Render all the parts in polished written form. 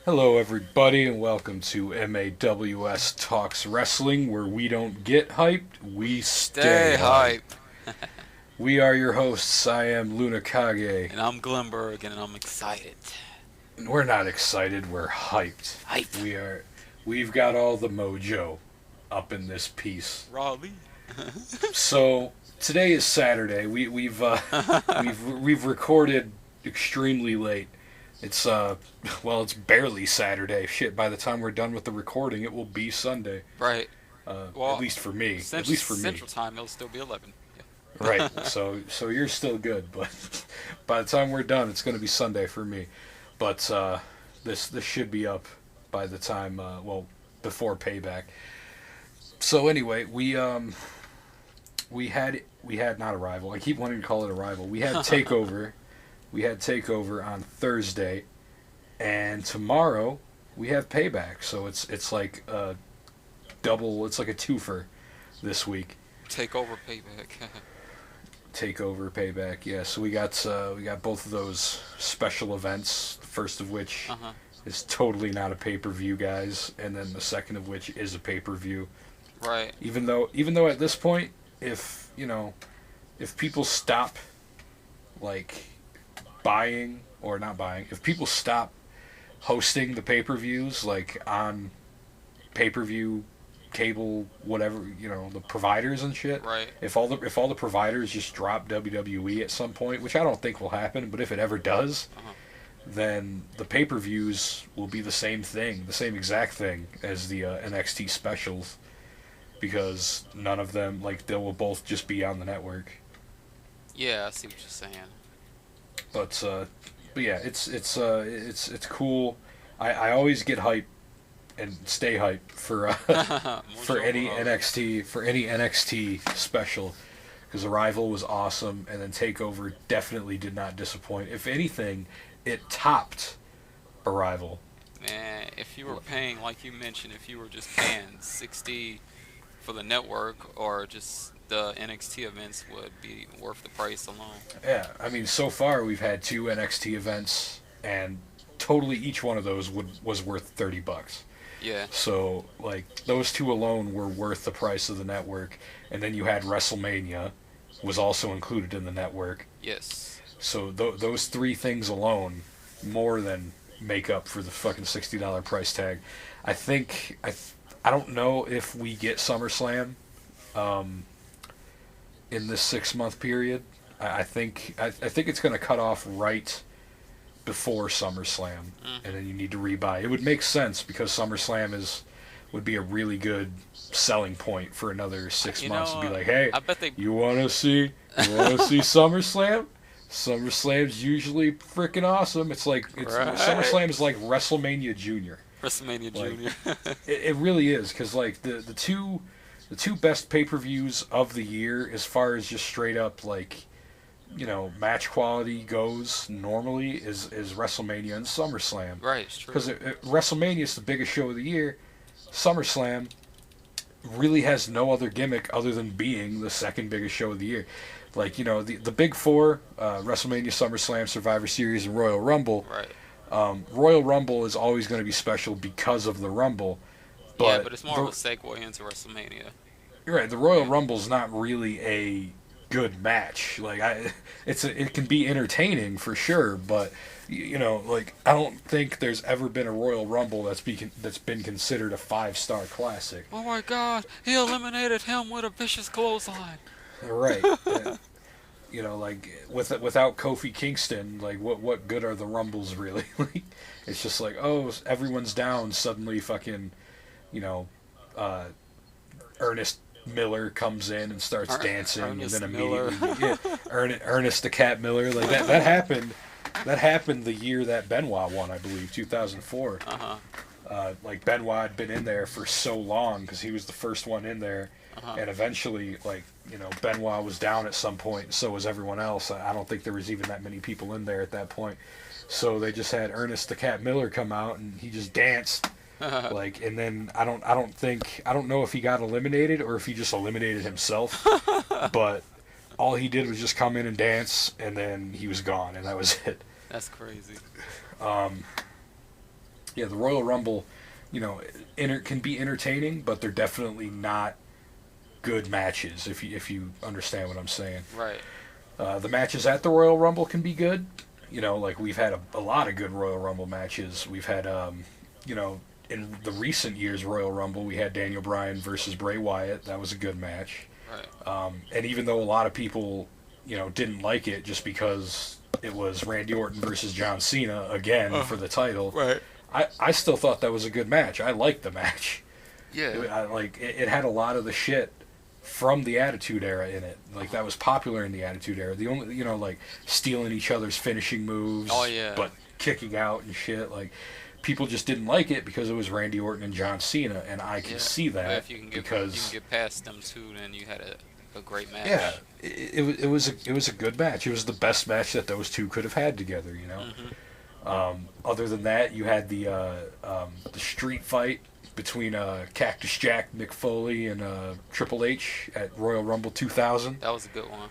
Hello, everybody, and welcome to MAWS Talks Wrestling, where we don't get hyped, we stay Stay hyped. hype. We are your hosts. I am LunaKage. And I'm Glenburg, and I'm excited. We're not excited, we're hyped. Hype. We are. We've got all the mojo up in this piece. Raleigh. So today is Saturday. We've recorded extremely late. It's it's barely Saturday. Shit, by the time we're done with the recording, it will be Sunday. Right. At least for me. At least for me. Central time, it'll still be 11. Right. So you're still good, but by the time we're done, it's going to be Sunday for me. But this should be up by the time before Payback. So anyway, we had not Arrival. I keep wanting to call it Arrival. We had Takeover. We had Takeover on Thursday, and tomorrow we have Payback. So it's like a double. It's like a twofer this week. Take over payback. Takeover, Payback. Yeah. So we got both of those special events. The first of which is totally not a pay-per-view, guys, and then the second of which is a pay-per-view. Right. Even though at this point, if people stop like buying or not buying, if people stop hosting the pay-per-views like on pay-per-view cable, whatever, the providers and shit, Right. if all the providers just drop WWE at some point, which I don't think will happen, but if it ever does, then the pay-per-views will be the same thing, the same exact thing as the NXT specials, because none of them, like, they will both just be on the network. Yeah, I see what you're saying. But yeah, it's cool. I always get hype and stay hype for for any NXT special, because Arrival was awesome, and then Takeover definitely did not disappoint. If anything, it topped Arrival. Man, if you were paying, like you mentioned, if you were just paying 60 for the network or just the NXT events would be worth the price alone. Yeah, I mean, so far we've had two NXT events, and totally each one of those was worth $30. Yeah. So, like, those two alone were worth the price of the network. And then you had WrestleMania, was also included in the network. Yes. So those three things alone more than make up for the fucking $60 price tag. I don't know if we get SummerSlam in this 6 month period. I think it's going to cut off right before SummerSlam, and then you need to rebuy. It would make sense because SummerSlam would be a really good selling point for another 6 months. To be like, hey, I bet they. you want to see SummerSlam? SummerSlam's usually freaking awesome. Right. SummerSlam is like WrestleMania Junior. WrestleMania Like, Junior. it really is, because like the two best pay-per-views of the year, as far as just straight up like, match quality goes, normally is WrestleMania and SummerSlam. Right, it's true. Because WrestleMania is the biggest show of the year. SummerSlam really has no other gimmick other than being the second biggest show of the year. Like, the big four, WrestleMania, SummerSlam, Survivor Series, and Royal Rumble. Right. Royal Rumble is always going to be special because of the Rumble. Yeah, but it's more of a segue into WrestleMania. You're right. The Royal Rumble's not really a good match. Like, it can be entertaining for sure, but like, I don't think there's ever been a Royal Rumble that's been considered a 5-star classic. Oh my God! He eliminated him with a vicious clothesline. Right. Like, without Kofi Kingston, like, what good are the Rumbles really? Like, it's just like, oh, everyone's down, suddenly fucking, Ernest Miller comes in and starts dancing, Ernest and then Miller. immediately, Ernest the Cat Miller, like that happened. That happened the year that Benoit won, I believe, 2004. Like, Benoit had been in there for so long because he was the first one in there, and eventually, like, Benoit was down at some point, and so was everyone else. I don't think there was even that many people in there at that point. So they just had Ernest the Cat Miller come out, and he just danced. Like, and then I don't know if he got eliminated or if he just eliminated himself, but all he did was just come in and dance, and then he was gone, and that was it. That's crazy. Yeah, the Royal Rumble, can be entertaining, but they're definitely not good matches. If you understand what I'm saying. Right. The matches at the Royal Rumble can be good. Like we've had a lot of good Royal Rumble matches. We've had, in the recent years Royal Rumble, we had Daniel Bryan versus Bray Wyatt. That was a good match. Right. And even though a lot of people, didn't like it just because it was Randy Orton versus John Cena again for the title, Right. I still thought that was a good match. I liked the match. Yeah. It had a lot of the shit from the Attitude Era in it. Like, that was popular in the Attitude Era. The only, like, stealing each other's finishing moves, Oh, yeah. but kicking out and shit. Like, people just didn't like it because it was Randy Orton and John Cena, and I can see that. But if you can get past them two, then you had a great match. Yeah, it was a good match. It was the best match that those two could have had together, Other than that, you had the street fight between Cactus Jack, Mick Foley, and Triple H at Royal Rumble 2000. That was a good one.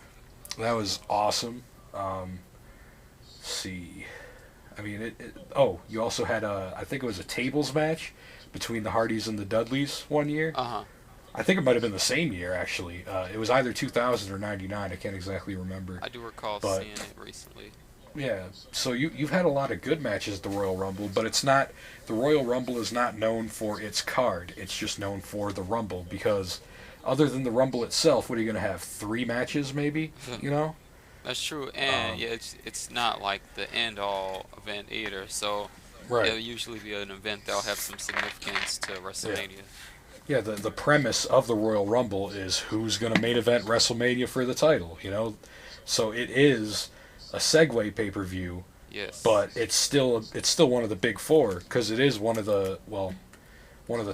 That was awesome. Let's see. I mean, you also had I think it was a tables match between the Hardys and the Dudleys one year. Uh-huh. I think it might have been the same year, actually. It was either 2000 or 99. I can't exactly remember. I do recall seeing it recently. Yeah, so you've had a lot of good matches at the Royal Rumble, but it's not, the Royal Rumble is not known for its card. It's just known for the Rumble, because other than the Rumble itself, what are you going to have, 3 matches maybe, That's true, and it's not like the end-all event either, so right. It'll usually be an event that'll have some significance to WrestleMania. Yeah, the premise of the Royal Rumble is who's going to main event WrestleMania for the title, So it is a segue pay-per-view, yes, but it's still one of the big 4, because it is one of the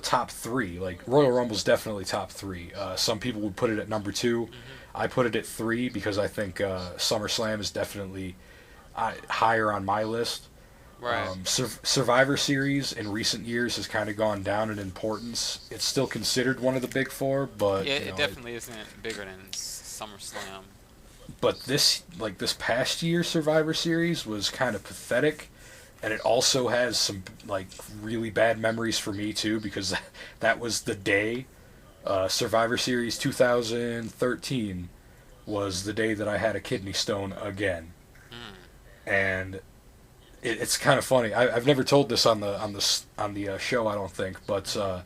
top 3. Like, Royal Rumble's definitely top 3. Some people would put it at number 2. Mm-hmm. I put it at 3 because I think SummerSlam is definitely higher on my list. Right. Survivor Series in recent years has kind of gone down in importance. It's still considered one of the big 4, but it definitely isn't bigger than SummerSlam. But this past year Survivor Series was kind of pathetic, and it also has some really bad memories for me too, because that was the day Survivor Series 2013 was the day that I had a kidney stone again. And it's kind of funny. I've never told this on the show, I don't think, but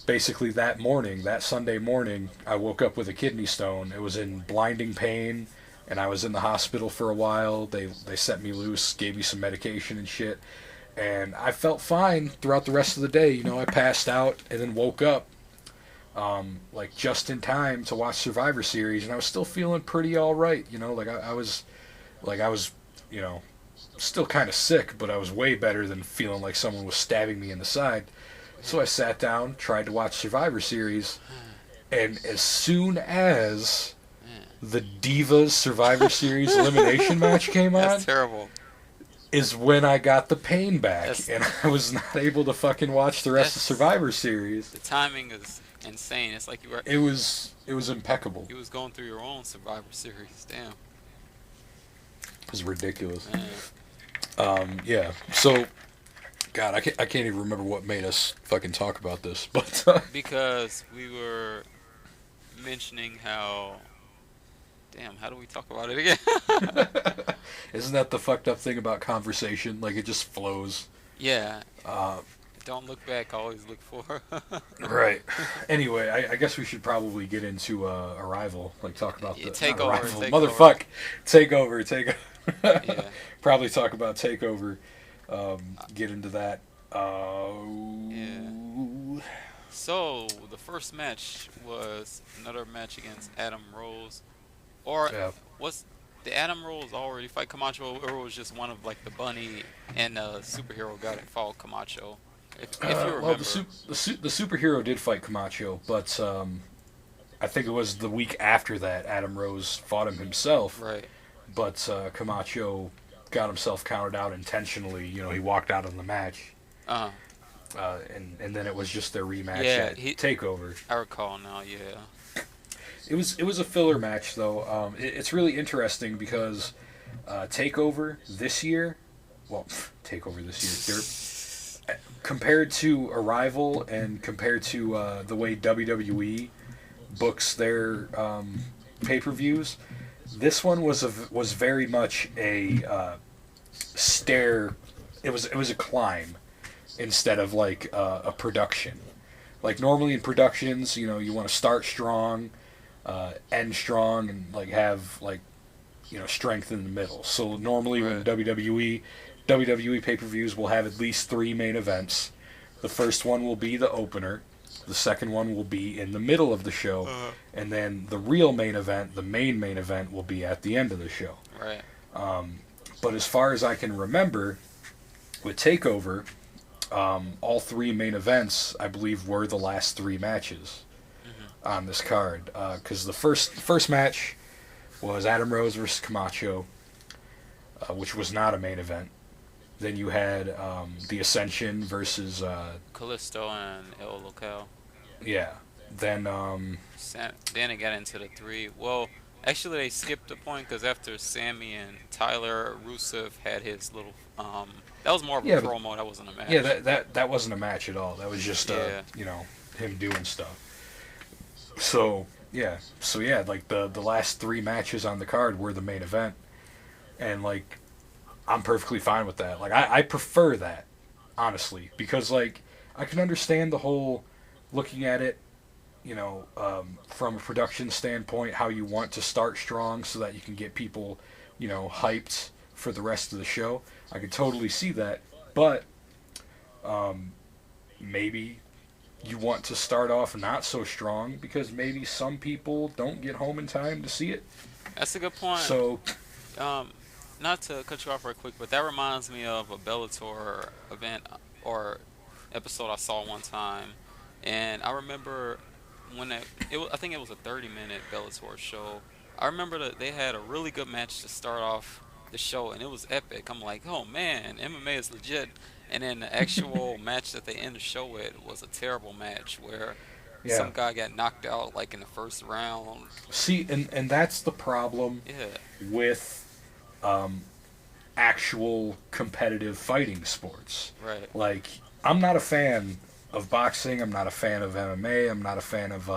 basically that Sunday morning, I woke up with a kidney stone. It was in blinding pain, and I was in the hospital for a while. They set me loose, gave me some medication and shit, and I felt fine throughout the rest of the day. I passed out and then woke up, just in time to watch Survivor Series, and I was still feeling pretty all right. I was still kind of sick, but I was way better than feeling like someone was stabbing me in the side. So I sat down, tried to watch Survivor Series, and as soon as the Divas Survivor Series elimination match came on, That's terrible. is when I got the pain back, and I was not able to fucking watch the rest of Survivor Series. The timing is insane. It's like you were. It was impeccable. You was going through your own Survivor Series. Damn. It was ridiculous. Man. Yeah. So, God, I can't even remember what made us fucking talk about this, but Because we were mentioning how. Damn, how do we talk about it again? Isn't that the fucked up thing about conversation? Like, it just flows. Yeah. Don't look back, always look forward. Right. Anyway, I guess we should probably get into Arrival. Like, talk about the Takeover. Motherfuck. Takeover. Yeah. Probably talk about Takeover. Get into that. Yeah. So, the first match was another match against Adam Rose. Or was the Adam Rose already fight Camacho, or was just one of the bunny and superhero guy that fought Camacho? If you remember. Well, the superhero did fight Camacho, but I think it was the week after that Adam Rose fought him himself. Right. But Camacho got himself counted out intentionally. He walked out of the match. Uh-huh. And then it was just their rematch at Takeover. I recall now, yeah. It was a filler match, though. It's really interesting because Takeover this year... Well, Takeover this year. compared to Arrival and compared to the way WWE books their pay-per-views, this one was very much a stair. It was a climb instead of like a production. Like normally in productions, you know, you want to start strong, end strong, and like have like, you know, strength in the middle. So normally when WWE pay-per-views will have at least 3 main events. The first one will be the opener. The second one will be in the middle of the show, and then the real main event, the main event, will be at the end of the show. Right. But as far as I can remember, with Takeover, all 3 main events, I believe, were the last 3 matches on this card. Because the first match was Adam Rose versus Camacho, which was not a main event. Then you had the Ascension versus Callisto and El Local. Yeah. Then then it got into the 3. Well, actually they skipped the point because after Sammy and Tyler, Rusev had his little that was more of a promo. That wasn't a match. Yeah, that wasn't a match at all. That was just you know, him doing stuff. So yeah, like the last 3 matches on the card were the main event, and like I'm perfectly fine with that. Like I prefer that, honestly, because like I can understand the whole looking at it, you know, from a production standpoint, how you want to start strong so that you can get people, you know, hyped for the rest of the show. I could totally see that, but maybe you want to start off not so strong because maybe some people don't get home in time to see it. That's a good point. So, not to cut you off real quick, but that reminds me of a Bellator event or episode I saw one time, and I remember when I think it was a 30-minute Bellator show. I remember that they had a really good match to start off the show, and it was epic. I'm like, oh man, MMA is legit. And then the actual match that they ended the show with was a terrible match where some guy got knocked out like in the first round. See, and that's the problem with actual competitive fighting sports. Right. Like, I'm not a fan of boxing. I'm not a fan of MMA. I'm not a fan of,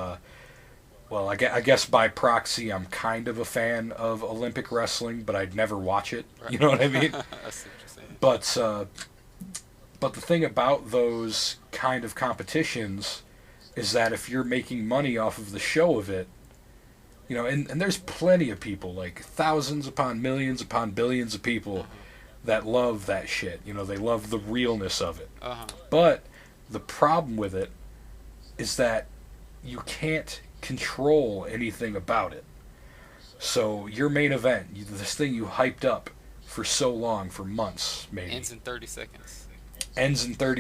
well, I guess by proxy, I'm kind of a fan of Olympic wrestling, but I'd never watch it. Right. You know what I mean? That's what you're saying. But the thing about those kind of competitions is that if you're making money off of the show of it, you know, and there's plenty of people, like thousands upon millions upon billions of people that love that shit. You know, they love the realness of it. But the problem with it is that you can't control anything about it. So your main event, this thing you hyped up for so long, for months maybe, ends in 30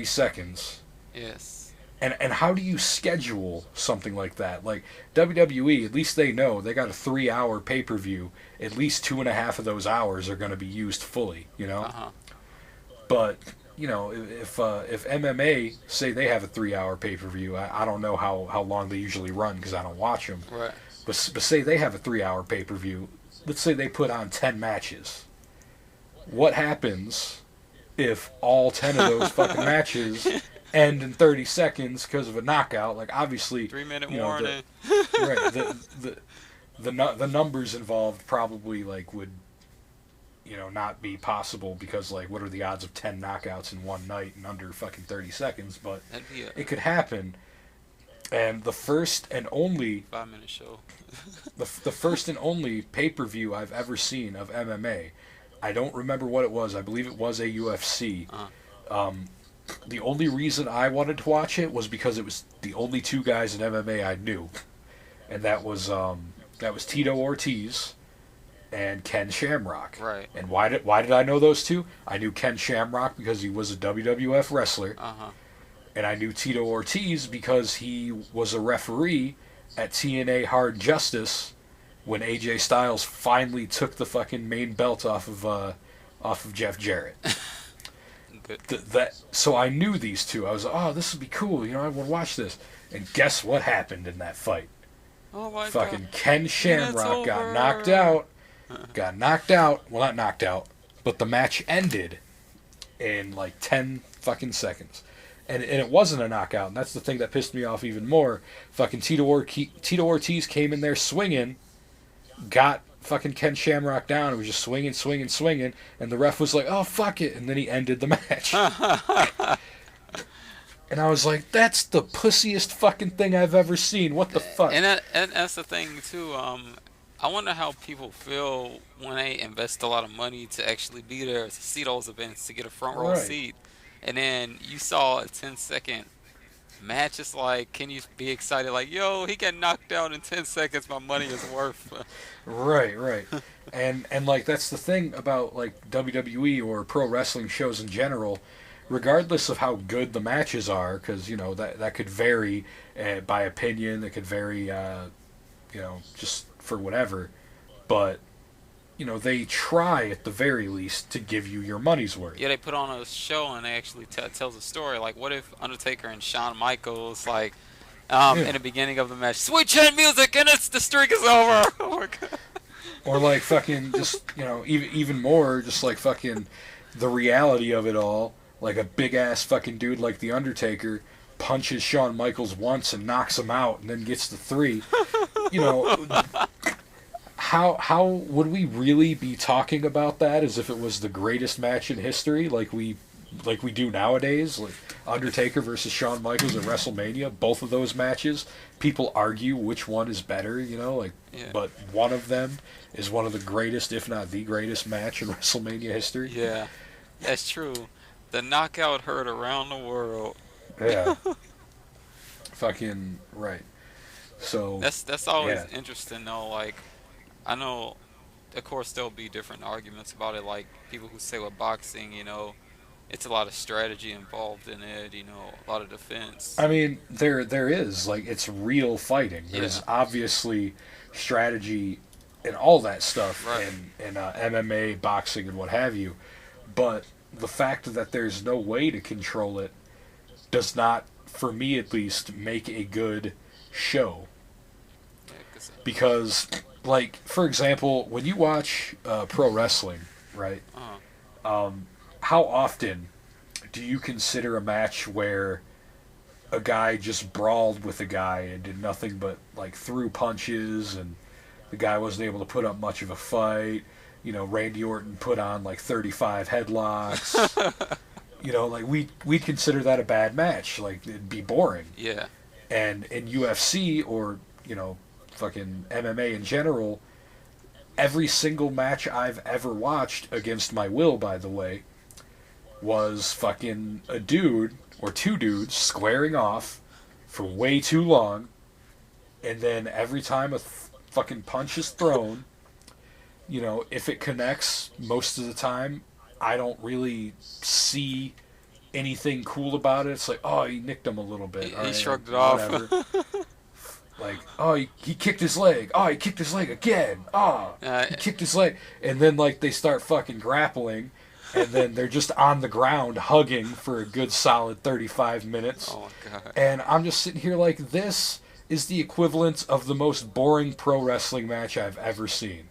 seconds. Yes. And how do you schedule something like that? Like WWE, at least they know they got a 3-hour pay-per-view. At least 2.5 of those hours are going to be used fully, you know? But, you know, if MMA, say they have a 3-hour pay-per-view, I don't know how long they usually run because I don't watch them. Right. But say they have a 3-hour pay-per-view. Let's say they put on 10 matches. What happens if all 10 of those fucking matches end in 30 seconds because of a knockout? Like, obviously, 3-minute warning. The numbers involved probably like would, you know, not be possible because like what are the odds of 10 knockouts in one night in under fucking 30 seconds? But it could happen. And the first and only 5-minute show. the first and only pay-per-view I've ever seen of MMA. I don't remember what it was. I believe it was a UFC. The only reason I wanted to watch it was because it was the only 2 guys in MMA I knew, and that was Tito Ortiz and Ken Shamrock. Right. And why did I know those 2? I knew Ken Shamrock because he was a WWF wrestler, and I knew Tito Ortiz because he was a referee at TNA Hard Justice when AJ Styles finally took the fucking main belt off of Jeff Jarrett. So I knew these 2. I was like, oh, this would be cool. You know, I want to watch this. And guess what happened in that fight? Oh my fucking God. Ken Shamrock got knocked out. Got knocked out. Well, not knocked out, but the match ended in like 10 fucking seconds. And it wasn't a knockout, and that's the thing that pissed me off even more. Fucking Tito Ortiz came in there swinging, got fucking Ken Shamrock down, and was just swinging, and the ref was like, oh, fuck it, and then he ended the match. And I was like, that's the pussiest fucking thing I've ever seen. What the fuck? And that's the thing, too. I wonder how people feel when they invest a lot of money to actually be there to see those events, to get a front row seat. And then you saw a 10-second match. It's like, can you be excited? Like, yo, he got knocked out in 10 seconds. My money is worth. Right. and like, that's the thing about, like, WWE or pro wrestling shows in general. Regardless of how good the matches are, because, you know, that could vary by opinion. It could vary, you know, just for whatever. But, you know, they try at the very least to give you your money's worth. Yeah, they put on a show and they actually tells a story. Like, what if Undertaker and Shawn Michaels, like, in the beginning of the match, sweet chin music and the streak is over. Oh my God. Or like fucking just, you know, even more, just like fucking the reality of it all. Like a big ass fucking dude like the Undertaker punches Shawn Michaels once and knocks him out and then gets the 3. You know, how would we really be talking about that as if it was the greatest match in history, like we do nowadays? Like Undertaker versus Shawn Michaels at WrestleMania, both of those matches, people argue which one is better, you know, like, but one of them is one of the greatest, if not the greatest match in WrestleMania history. Yeah, that's true. The knockout heard around the world. Yeah. Fucking right. So that's always interesting though. Like, I know, of course, there'll be different arguments about it. Like people who say with boxing, you know, it's a lot of strategy involved in it. You know, a lot of defense. I mean, there is, like, it's real fighting. There's obviously strategy and all that stuff in MMA, boxing, and what have you. But the fact that there's no way to control it does not, for me at least, make a good show. Because, like, for example, when you watch pro wrestling, right? How often do you consider a match where a guy just brawled with a guy and did nothing but, like, threw punches, and the guy wasn't able to put up much of a fight? You know, Randy Orton put on like 35 headlocks. You know, like we'd consider that a bad match. Like, it'd be boring. Yeah. And in UFC or, you know, fucking MMA in general, every single match I've ever watched, against my will, by the way, was fucking a dude or two dudes squaring off for way too long, and then every time a fucking punch is thrown, you know, if it connects, most of the time, I don't really see anything cool about it. It's like, oh, he nicked him a little bit. He shrugged it off. Like, oh, he kicked his leg. Oh, he kicked his leg again. Oh, he kicked his leg. And then, like, they start fucking grappling, and then they're just on the ground hugging for a good solid 35 minutes. Oh, God. And I'm just sitting here like, this is the equivalent of the most boring pro wrestling match I've ever seen.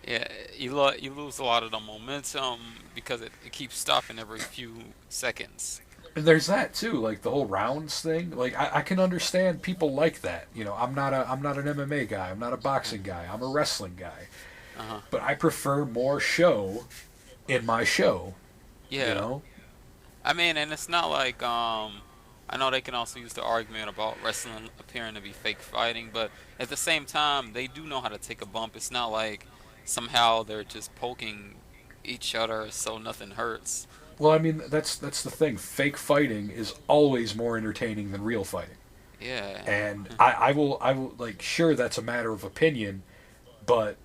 Yeah, you lose a lot of the momentum because it keeps stopping every few seconds. And there's that too, like the whole rounds thing. Like I can understand people like that. You know, I'm not an MMA guy. I'm not a boxing guy. I'm a wrestling guy. But I prefer more show in my show. Yeah. You know? I mean, and it's not like I know they can also use the argument about wrestling appearing to be fake fighting, but at the same time, they do know how to take a bump. It's not like somehow they're just poking each other so nothing hurts. Well, I mean, that's the thing. Fake fighting is always more entertaining than real fighting. Yeah. And I will like, sure, that's a matter of opinion, but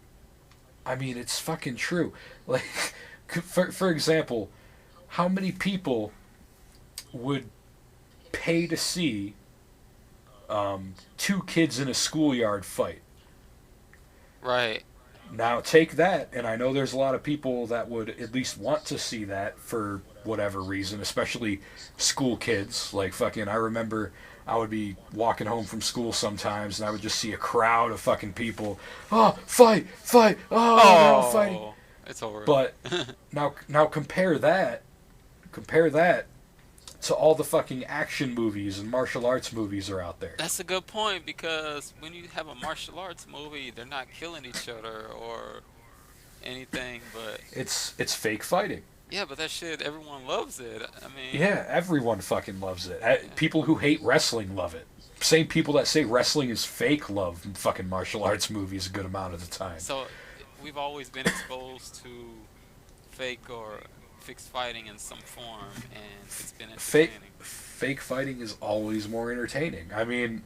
I mean, it's fucking true. Like, for example, how many people would pay to see two kids in a schoolyard fight? Right. Now take that, and I know there's a lot of people that would at least want to see that for whatever reason, especially school kids. Like, fucking, I remember I would be walking home from school sometimes, and I would just see a crowd of fucking people. Oh, fight! They're all fighting. It's over. But now compare that compare that to all the fucking action movies and martial arts movies are out there. That's a good point, because when you have a martial arts movie, they're not killing each other or anything, but it's fake fighting. yeah, but that shit, everyone loves it. I mean, Yeah, everyone fucking loves it. People who hate wrestling love it. Same people that say wrestling is fake love fucking martial arts movies a good amount of the time. so we've always been exposed to fake or fixed fighting in some form, and it's been entertaining. Fake fighting is always more entertaining. I mean,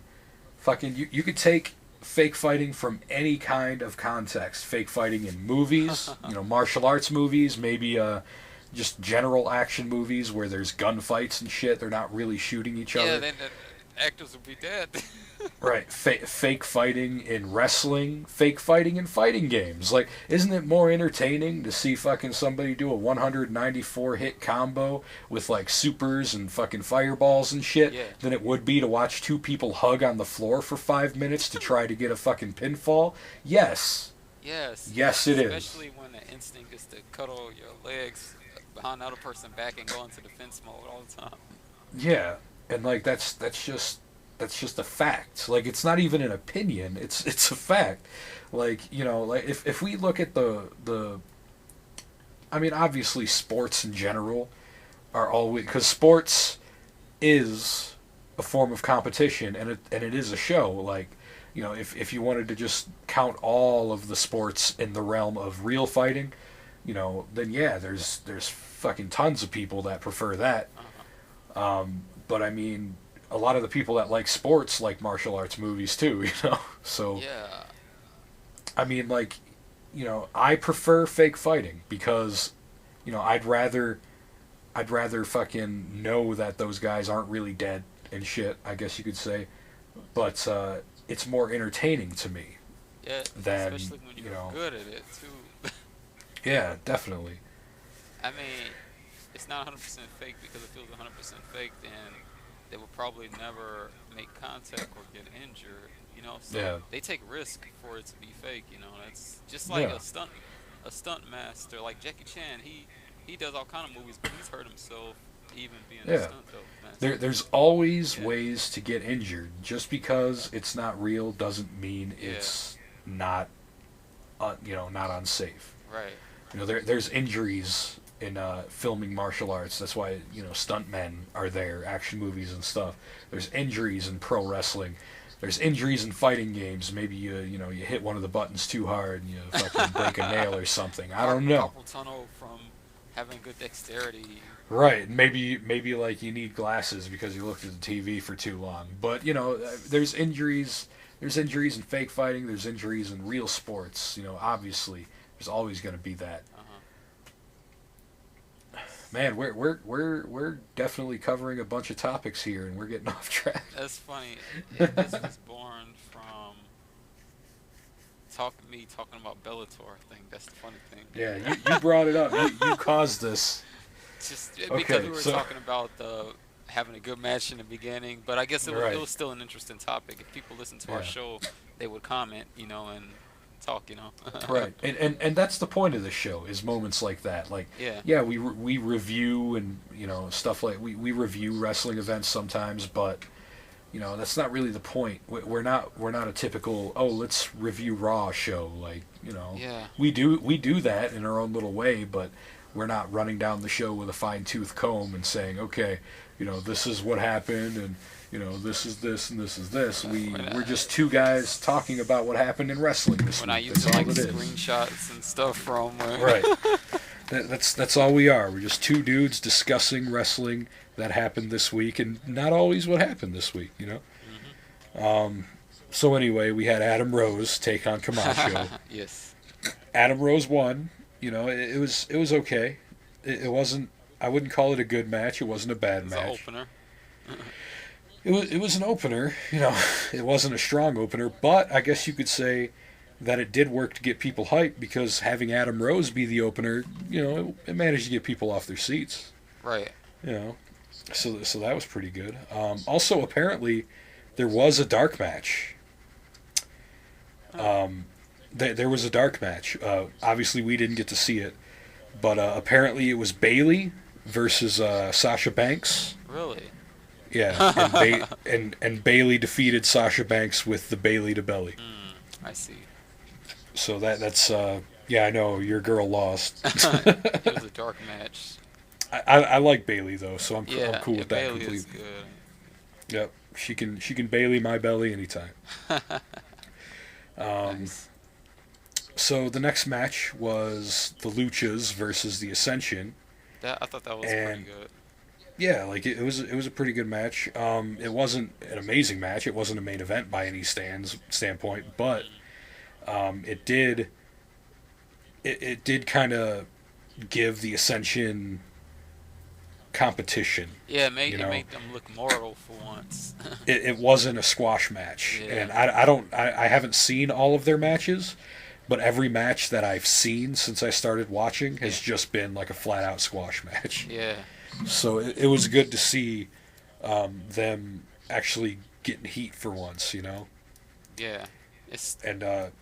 fucking you could take fake fighting from any kind of context. Fake fighting in movies, martial arts movies, maybe just general action movies where there's gunfights and shit. They're not really shooting each other. Yeah, then the actors would be dead. Right, fake fighting in wrestling, fake fighting in fighting games. Like, isn't it more entertaining to see fucking somebody do a 194 hit combo with like supers and fucking fireballs and shit than it would be to watch two people hug on the floor for 5 minutes to try to get a fucking pinfall? Yes. Yes, it is. Especially when the instinct is to cuddle your legs behind the other person back and go into defense mode all the time. Yeah, and like that's just a fact. Like, it's not even an opinion. It's a fact. Like, like if we look at the I mean, obviously sports in general are always, because sports is a form of competition, and it is a show. Like, if you wanted to just count all of the sports in the realm of real fighting, then yeah, there's fucking tons of people that prefer that. But I mean, a lot of the people that like sports like martial arts movies too, So yeah, I mean, like, I prefer fake fighting because, I'd rather fucking know that those guys aren't really dead and shit, I guess you could say. But it's more entertaining to me. Yeah, than, especially when you're good at it too. Yeah, definitely. I mean, it's not 100% fake, because if it was 100% fake, then they would probably never make contact or get injured, So they take risk for it to be fake, That's just like a stunt master, like Jackie Chan. He does all kind of movies, but he's hurt himself even being a stunt master. There's always ways to get injured. Just because it's not real doesn't mean it's not, not unsafe. Right. There's injuries in filming martial arts. That's why stuntmen are there, action movies and stuff. There's injuries in pro wrestling. There's injuries in fighting games. Maybe you hit one of the buttons too hard and you fucking break a nail or something. I don't know. Carpal tunnel from having good dexterity. Right. Maybe like you need glasses because you looked at the TV for too long. But there's injuries. There's injuries in fake fighting. There's injuries in real sports. Obviously, there's always going to be that. Man, we're definitely covering a bunch of topics here, and we're getting off track. That's funny. This was born from talking about Bellator. I think that's the funny thing. Yeah, you brought it up. You caused this. Just because we were talking about having a good match in the beginning, but I guess it was still an interesting topic. If people listen to our show, they would comment, and talk, Right, and that's the point of the show, is moments like that. Like, we review and stuff like we review wrestling events sometimes, but that's not really the point. We're not a typical let's review Raw show. Like, we do that in our own little way, but we're not running down the show with a fine-tooth comb and saying, okay, this is what happened, and this is this and this is this. We're just two guys talking about what happened in wrestling this week. When I used to like screenshots and stuff from right. That's all we are. We're just two dudes discussing wrestling that happened this week, and not always what happened this week. So anyway, we had Adam Rose take on Camacho. Yes. Adam Rose won. It was okay. It wasn't. I wouldn't call it a good match. It wasn't a bad match. It was an opener. It was an opener. It wasn't a strong opener, but I guess you could say that it did work to get people hyped, because having Adam Rose be the opener, it managed to get people off their seats. Right. So that was pretty good. Also, apparently, there was a dark match. There was a dark match. Obviously, we didn't get to see it, but apparently it was Bayley versus Sasha Banks. Really? Yeah, and Bailey defeated Sasha Banks with the Bailey to belly. I see. So that's yeah, I know your girl lost. It was a dark match. I like Bailey though, so I'm Yeah, cool with that Bailey completely. is good. Yep, she can Bailey my belly anytime. Nice. So the next match was the Luchas versus the Ascension. I thought that was pretty good. Yeah, like it was a pretty good match. It wasn't an amazing match. It wasn't a main event by any standpoint, but it did kind of give the Ascension competition. Yeah, it made them look mortal for once. It wasn't a squash match, Yeah. and I haven't seen all of their matches, but every match that I've seen since I started watching has just been like a flat out squash match. Yeah. So it was good to see them actually getting heat for once, you know. Yeah. And man,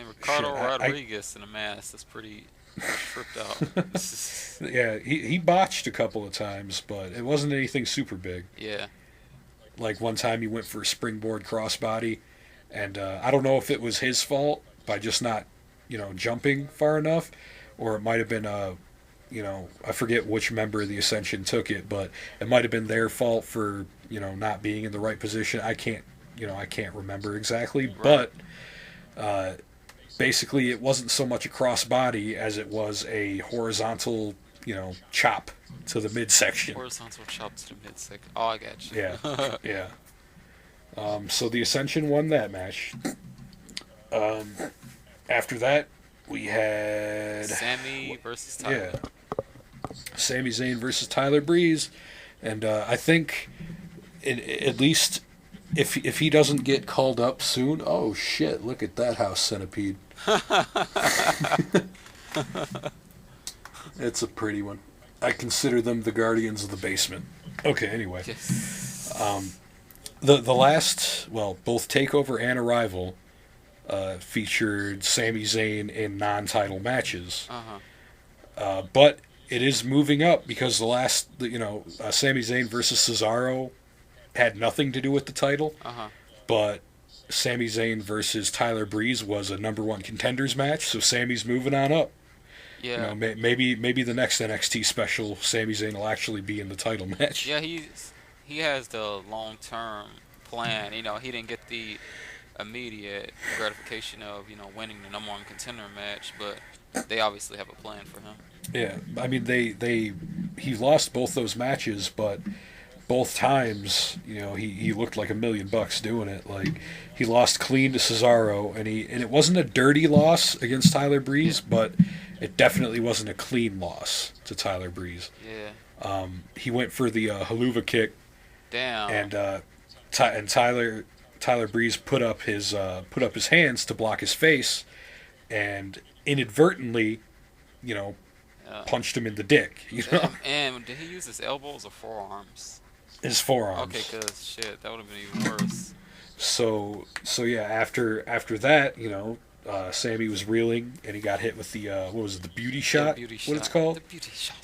Ricardo Rodriguez in a mask is pretty tripped out. yeah, he botched a couple of times, but it wasn't anything super big. Yeah. Like one time he went for a springboard crossbody, and I don't know if it was his fault by just not, jumping far enough, or it might have been I forget which member of the Ascension took it, but it might have been their fault for not being in the right position. I can't remember exactly, Right. but basically it wasn't so much a crossbody as it was a horizontal chop to the midsection. Horizontal chop to the midsection. Oh, I got you. Yeah, yeah. So the Ascension won that match. After that, we had Sami versus Tyler. Yeah, Sami Zayn versus Tyler Breeze, and I think, at least, if he doesn't get called up soon, oh shit! Look at that house centipede. It's a pretty one. I consider them the guardians of the basement. Okay, anyway. Yes. The last, both Takeover and Arrival featured Sami Zayn in non-title matches. But it is moving up because the last, Sami Zayn versus Cesaro had nothing to do with the title. But Sami Zayn versus Tyler Breeze was a number one contenders match, so Sami's moving on up. Yeah. Maybe the next NXT special, Sami Zayn will actually be in the title match. Yeah, he has the long-term plan. He didn't get the immediate gratification of winning the number one contender match, but they obviously have a plan for him. Yeah, I mean he lost both those matches, but both times he looked like $1 million doing it. Like he lost clean to Cesaro, and it wasn't a dirty loss against Tyler Breeze, but it definitely wasn't a clean loss to Tyler Breeze. Yeah. He went for the haluva kick. Damn. And Tyler Breeze put up his hands to block his face, and inadvertently, punched him in the dick. And did he use his elbows or forearms? His forearms. Okay, cause shit, that would have been even worse. So yeah, after that, Sammy was reeling, and he got hit with the what was it, the beauty shot? Yeah, beauty shot. It's called? The beauty shot.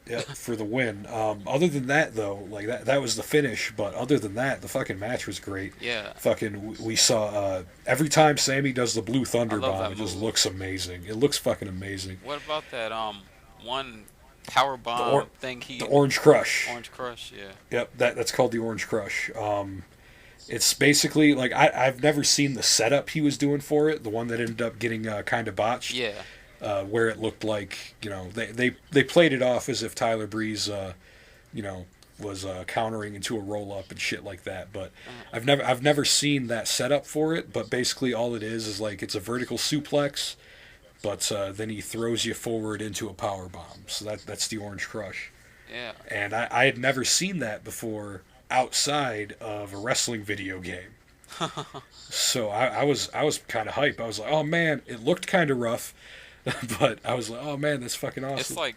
Yeah, for the win. Other than that, though, like that was the finish. But other than that, the fucking match was great. Yeah. Fucking, we saw every time Sammy does the Blue Thunder I love bomb, that it just move. looks amazing. It looks fucking amazing. What about that one power bomb thing The Orange Crush. Orange Crush, yeah. Yep, that's called the Orange Crush. It's basically like I've never seen the setup he was doing for it. The one that ended up getting kind of botched. Yeah. Where it looked like they played it off as if Tyler Breeze was countering into a roll up and shit like that. But I've never seen that setup for it. But basically all it is like it's a vertical suplex, but then he throws you forward into a power bomb. So that's the Orange Crush. Yeah. And I had never seen that before outside of a wrestling video game. So I was kind of hype. I was like, oh man, it looked kind of rough. But I was like, oh man, that's fucking awesome. It's like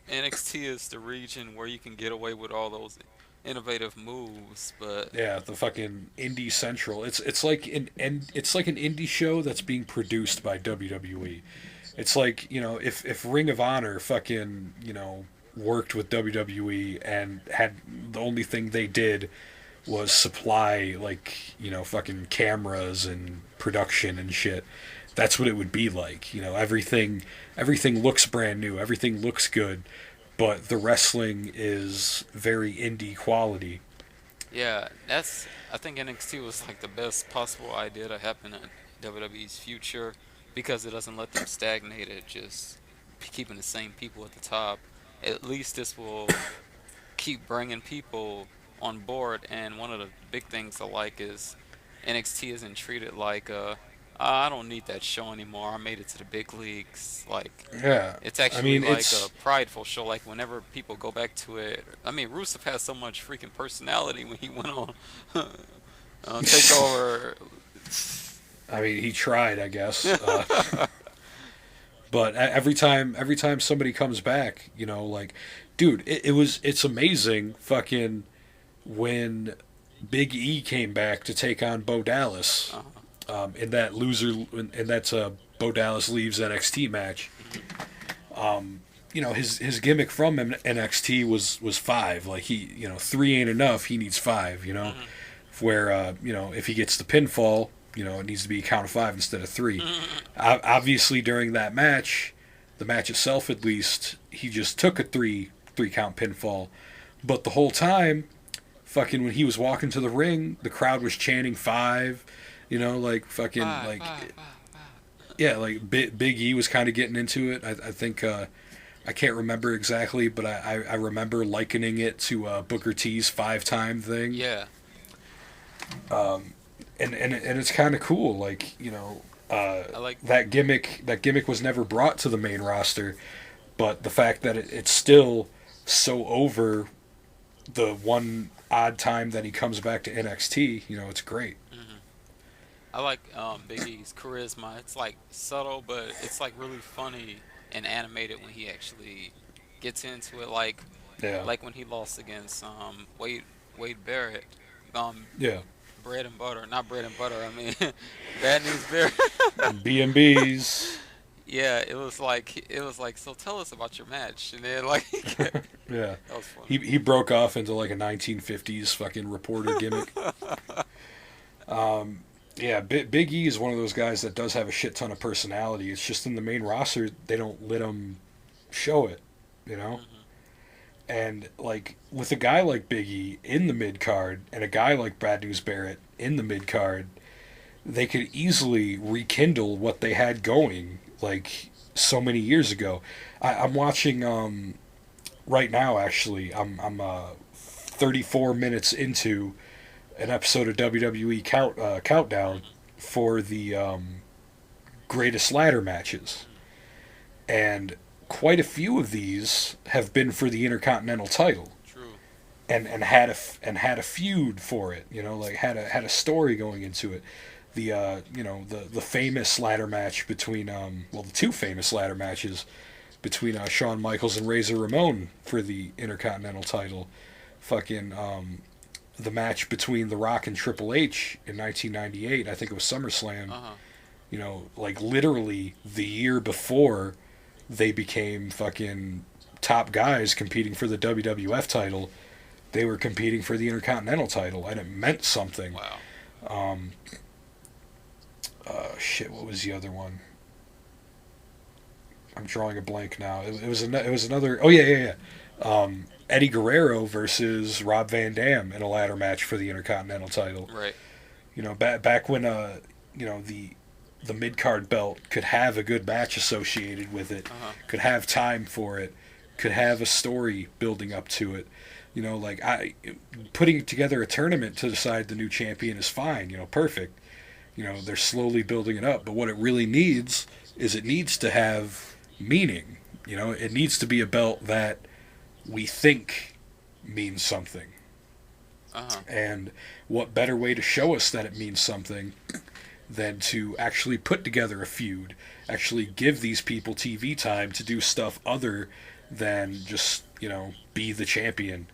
NXT is the region where you can get away with all those innovative moves, but yeah, the fucking Indie Central. It's like an indie show that's being produced by WWE. It's like if Ring of Honor fucking worked with WWE and had the only thing they did was supply, like, fucking cameras and production and shit, that's what it would be like. Everything looks brand new, everything looks good, but the wrestling is very indie quality. Yeah, I think NXT was like the best possible idea to happen in WWE's future because it doesn't let them stagnate at just keeping the same people at the top. At least this will keep bringing people on board. And one of the big things I like is NXT isn't treated like I don't need that show anymore. I made it to the big leagues. Like, Yeah, it's I actually mean, like a prideful show. Like whenever people go back to it, I mean, Rusev has so much freaking personality when he went on Takeover. I mean, he tried, I guess. But every time somebody comes back, like, dude, it's amazing, fucking, when Big E came back to take on Bo Dallas, in that and that's a Bo Dallas leaves NXT match. His gimmick from NXT was 5. Like, 3 ain't enough. He needs 5. Where if he gets the pinfall, it needs to be a count of 5 instead of 3. Obviously, during that match, the match itself at least, he just took a 3 count pinfall. But the whole time, fucking, when he was walking to the ring, the crowd was chanting 5. Like, fucking, like, yeah, like Big E was kind of getting into it. I think I can't remember exactly, but I remember likening it to Booker T's 5-time thing. Yeah. And it's kind of cool, like, I like that gimmick. That gimmick was never brought to the main roster, but the fact that it's still so over the one odd time that he comes back to NXT, it's great. I like Big E's charisma. It's like subtle, but it's like really funny and animated when he actually gets into it. Like when he lost against Wade Barrett. Yeah. Bread and butter, not bread and butter. I mean, Bad News Barrett. B&B's. Yeah, it was like so. Tell us about your match, and then like yeah, that was fun. He broke off into like a 1950s fucking reporter gimmick. Yeah, Big E is one of those guys that does have a shit ton of personality. It's just in the main roster they don't let him show it, And like with a guy like Big E in the mid card and a guy like Bad News Barrett in the mid card, they could easily rekindle what they had going like so many years ago. I'm watching right now. Actually, I'm 34 minutes into an episode of WWE Countdown for the greatest ladder matches, and quite a few of these have been for the Intercontinental title. True. And had a feud for it. Like had a story going into it. The famous ladder match between the two famous ladder matches between Shawn Michaels and Razor Ramon for the Intercontinental title. Fucking the match between The Rock and Triple H in 1998. I think it was SummerSlam. Like literally the year before they became fucking top guys competing for the WWF title, they were competing for the Intercontinental title, and it meant something. Wow. Shit, what was the other one? I'm drawing a blank now. It was another. Oh yeah. Eddie Guerrero versus Rob Van Dam in a ladder match for the Intercontinental title. Right. Back when the mid card belt could have a good match associated with it, could have time for it, could have a story building up to it. Putting together a tournament to decide the new champion is fine. Perfect. They're slowly building it up, but what it really needs is it needs to have meaning. It needs to be a belt that we think means something. And what better way to show us that it means something than to actually put together a feud, actually give these people TV time to do stuff other than just, be the champion.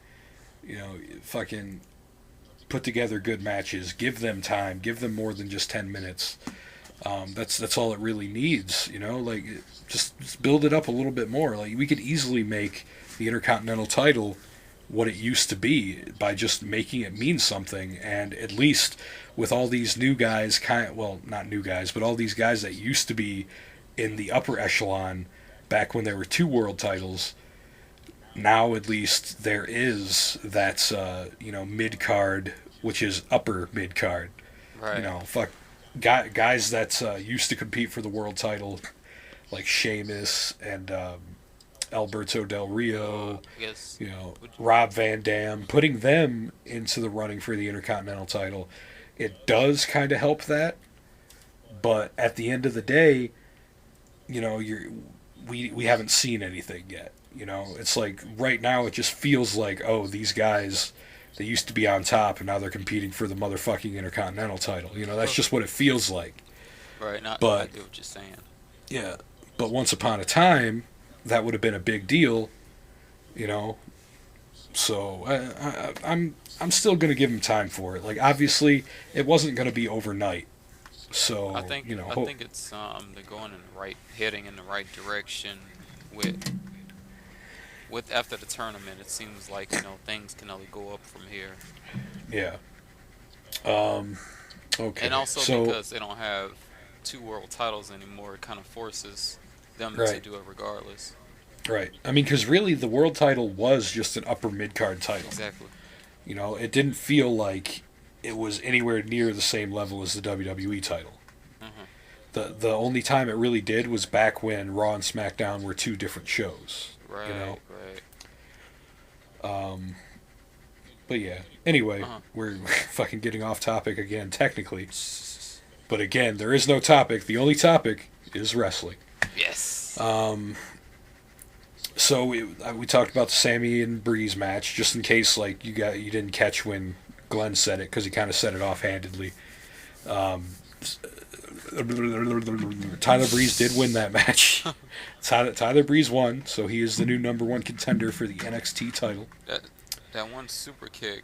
Fucking put together good matches, give them time, give them more than just 10 minutes. That's all it really needs, like just build it up a little bit more. Like we could easily make, the Intercontinental title what it used to be by just making it mean something. And at least with all these new guys, not new guys, but all these guys that used to be in the upper echelon back when there were 2 world titles, now at least there is that mid card, which is upper mid card. Right. Guys that used to compete for the world title, like Sheamus and Alberto Del Rio, Rob Van Dam, putting them into the running for the Intercontinental title, it does kind of help that. But at the end of the day, we haven't seen anything yet. It's like right now it just feels like, oh, these guys, they used to be on top and now they're competing for the motherfucking Intercontinental title. That's just what it feels like. Right. I get what you're saying. Yeah. But once upon a time, that would have been a big deal, So I'm still gonna give him time for it. Like, obviously, it wasn't gonna be overnight. So I think it's they're heading in the right direction with after the tournament. It seems like things can only go up from here. Yeah. Okay. And also because they don't have 2 world titles anymore, it kind of forces them to do it regardless. Right. I mean, because really the world title was just an upper mid-card title. Exactly. It didn't feel like it was anywhere near the same level as the WWE title. Mm-hmm. The only time it really did was back when Raw and SmackDown were 2 different shows. Right, right. But yeah. Anyway, we're fucking getting off topic again, technically. But again, there is no topic. The only topic is wrestling. Yes. So we talked about the Sammy and Breeze match, just in case you didn't catch when Glenn said it, because he kind of said it offhandedly. Tyler Breeze did win that match. Tyler Breeze won, so he is the new #1 contender for the NXT title. That one super kick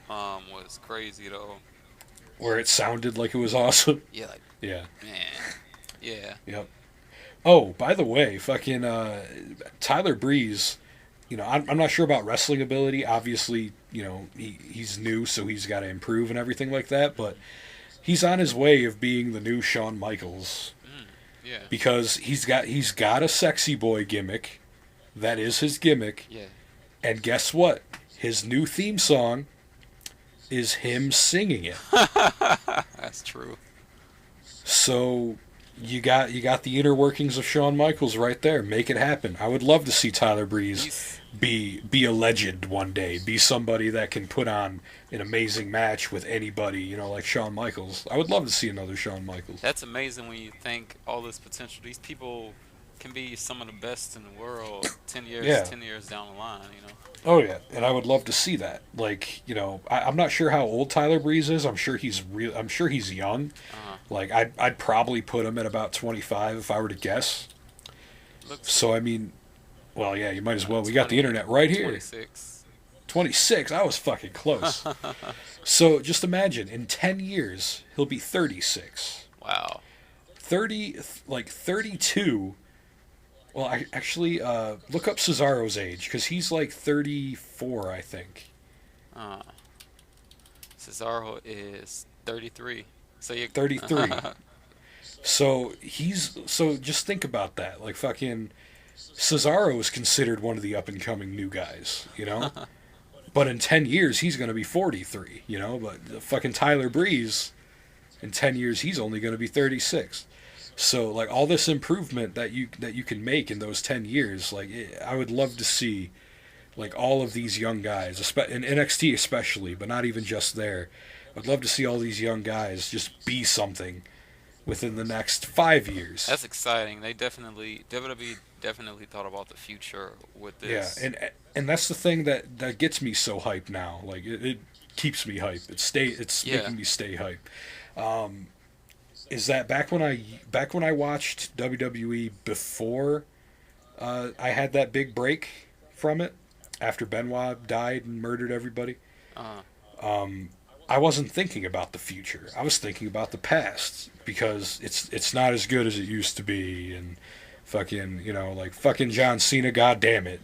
was crazy though. Where it sounded like it was awesome. Yeah. Yeah. Man. Yeah. Yep. Oh, by the way, fucking Tyler Breeze, I'm not sure about wrestling ability. Obviously, he's new, so he's got to improve and everything like that. But he's on his way of being the new Shawn Michaels. Yeah. Because he's got a sexy boy gimmick. That is his gimmick. Yeah. And guess what? His new theme song is him singing it. That's true. So you got the inner workings of Shawn Michaels right there. Make it happen. I would love to see Tyler Breeze be a legend one day. Be somebody that can put on an amazing match with anybody, like Shawn Michaels. I would love to see another Shawn Michaels. That's amazing when you think all this potential. These people can be some of the best in the world 10 years down the line, Oh yeah, and I would love to see that. I'm not sure how old Tyler Breeze is. I'm sure he's young. Like I'd probably put him at about 25 if I were to guess. So I mean, well, yeah, you might as well. We got the internet right here. 26. 26. I was fucking close. So just imagine, in 10 years he'll be 36. Wow. 32. Well, I actually look up Cesaro's age, because he's like 34, I think. Cesaro is 33. So you're 33. So just think about that. Like fucking Cesaro is considered one of the up and coming new guys, But in 10 years he's going to be 43, But fucking Tyler Breeze, in 10 years he's only going to be 36. So, all this improvement that you can make in those 10 years, I would love to see, all of these young guys, in NXT especially, but not even just there. I'd love to see all these young guys just be something within the next 5 years. That's exciting. WWE definitely thought about the future with this. Yeah, and that's the thing that gets me so hyped now. It keeps me hyped. It's making me stay hyped. Is that back when I watched WWE before I had that big break from it after Benoit died and murdered everybody? I wasn't thinking about the future. I was thinking about the past, because it's not as good as it used to be, and fucking, like fucking John Cena, god damn it,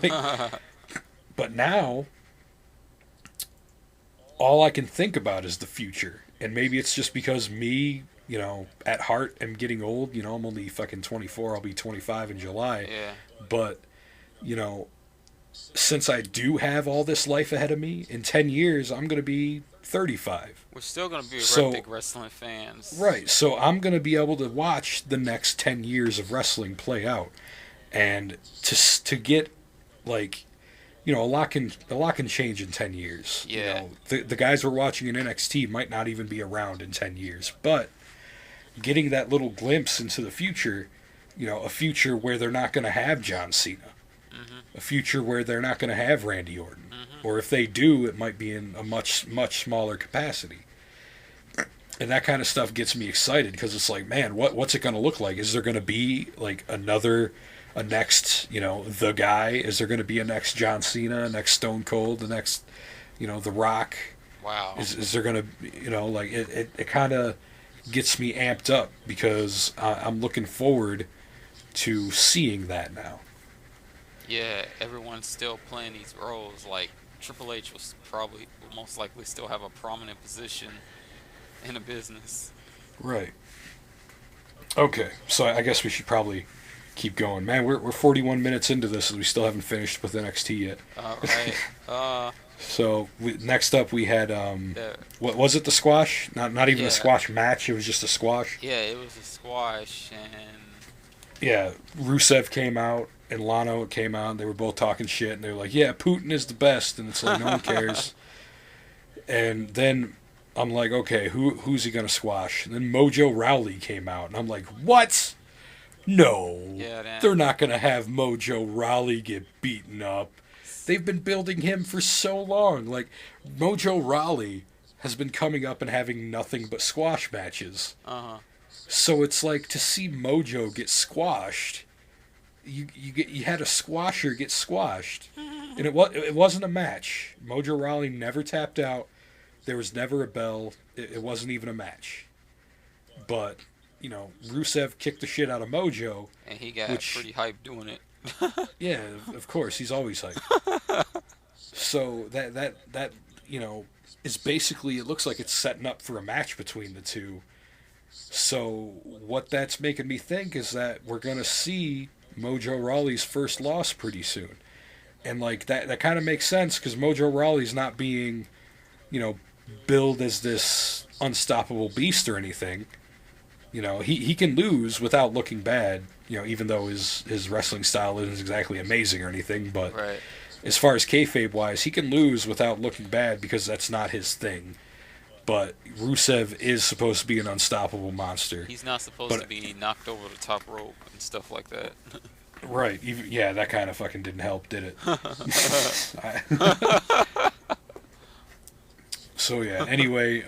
like. But now, all I can think about is the future, and maybe it's just because me, at heart, am getting old. I'm only fucking 24. I'll be 25 in July. Yeah. But, since I do have all this life ahead of me, in 10 years, I'm going to be 35. We're still going to be big wrestling fans. Right. So I'm going to be able to watch the next 10 years of wrestling play out. And to get, like, a lot can change in 10 years. Yeah. The guys we're watching in NXT might not even be around in 10 years. But getting that little glimpse into the future, a future where they're not going to have John Cena. A future where they're not going to have Randy Orton. Or if they do, it might be in a much, much smaller capacity. And that kind of stuff gets me excited because it's like, man, what's it going to look like? Is there going to be like a next, the guy? Is there going to be a next John Cena, a next Stone Cold, the next, The Rock? Wow. Is there going to, like it kind of gets me amped up because I'm looking forward to seeing that now. Yeah, everyone's still playing these roles. Like Triple H will most likely still have a prominent position in the business. Right. Okay, so I guess we should probably keep going. Man, we're 41 minutes into this and we still haven't finished with NXT yet. All right. So next up we had what was it? The squash? Not even a squash match. It was just a squash. Yeah, it was a squash, and yeah, Rusev came out and Lano came out, and they were both talking shit, and they were like, "Yeah, Putin is the best," and it's like no one cares. And then I'm like, okay, who's he gonna squash? And then Mojo Rawley came out, and I'm like, what? No, they're not gonna have Mojo Rawley get beaten up. They've been building him for so long. Like, Mojo Rawley has been coming up and having nothing but squash matches. So it's like, to see Mojo get squashed, you had a squasher get squashed, and it wasn't a match. Mojo Rawley never tapped out. There was never a bell. It wasn't even a match. But Rusev kicked the shit out of Mojo, and he got pretty hyped doing it. Yeah, of course, he's always hyped. So that is basically, it looks like it's setting up for a match between the two. So what that's making me think is that we're gonna see Mojo Rawley's first loss pretty soon, and like that kind of makes sense because Mojo Rawley's not being, billed as this unstoppable beast or anything. He can lose without looking bad, even though his wrestling style isn't exactly amazing or anything, but right. As far as kayfabe wise, he can lose without looking bad because that's not his thing. But Rusev is supposed to be an unstoppable monster. He's not supposed to be knocked over the top rope and stuff like that. Right. Yeah, that kind of fucking didn't help, did it? So yeah, anyway,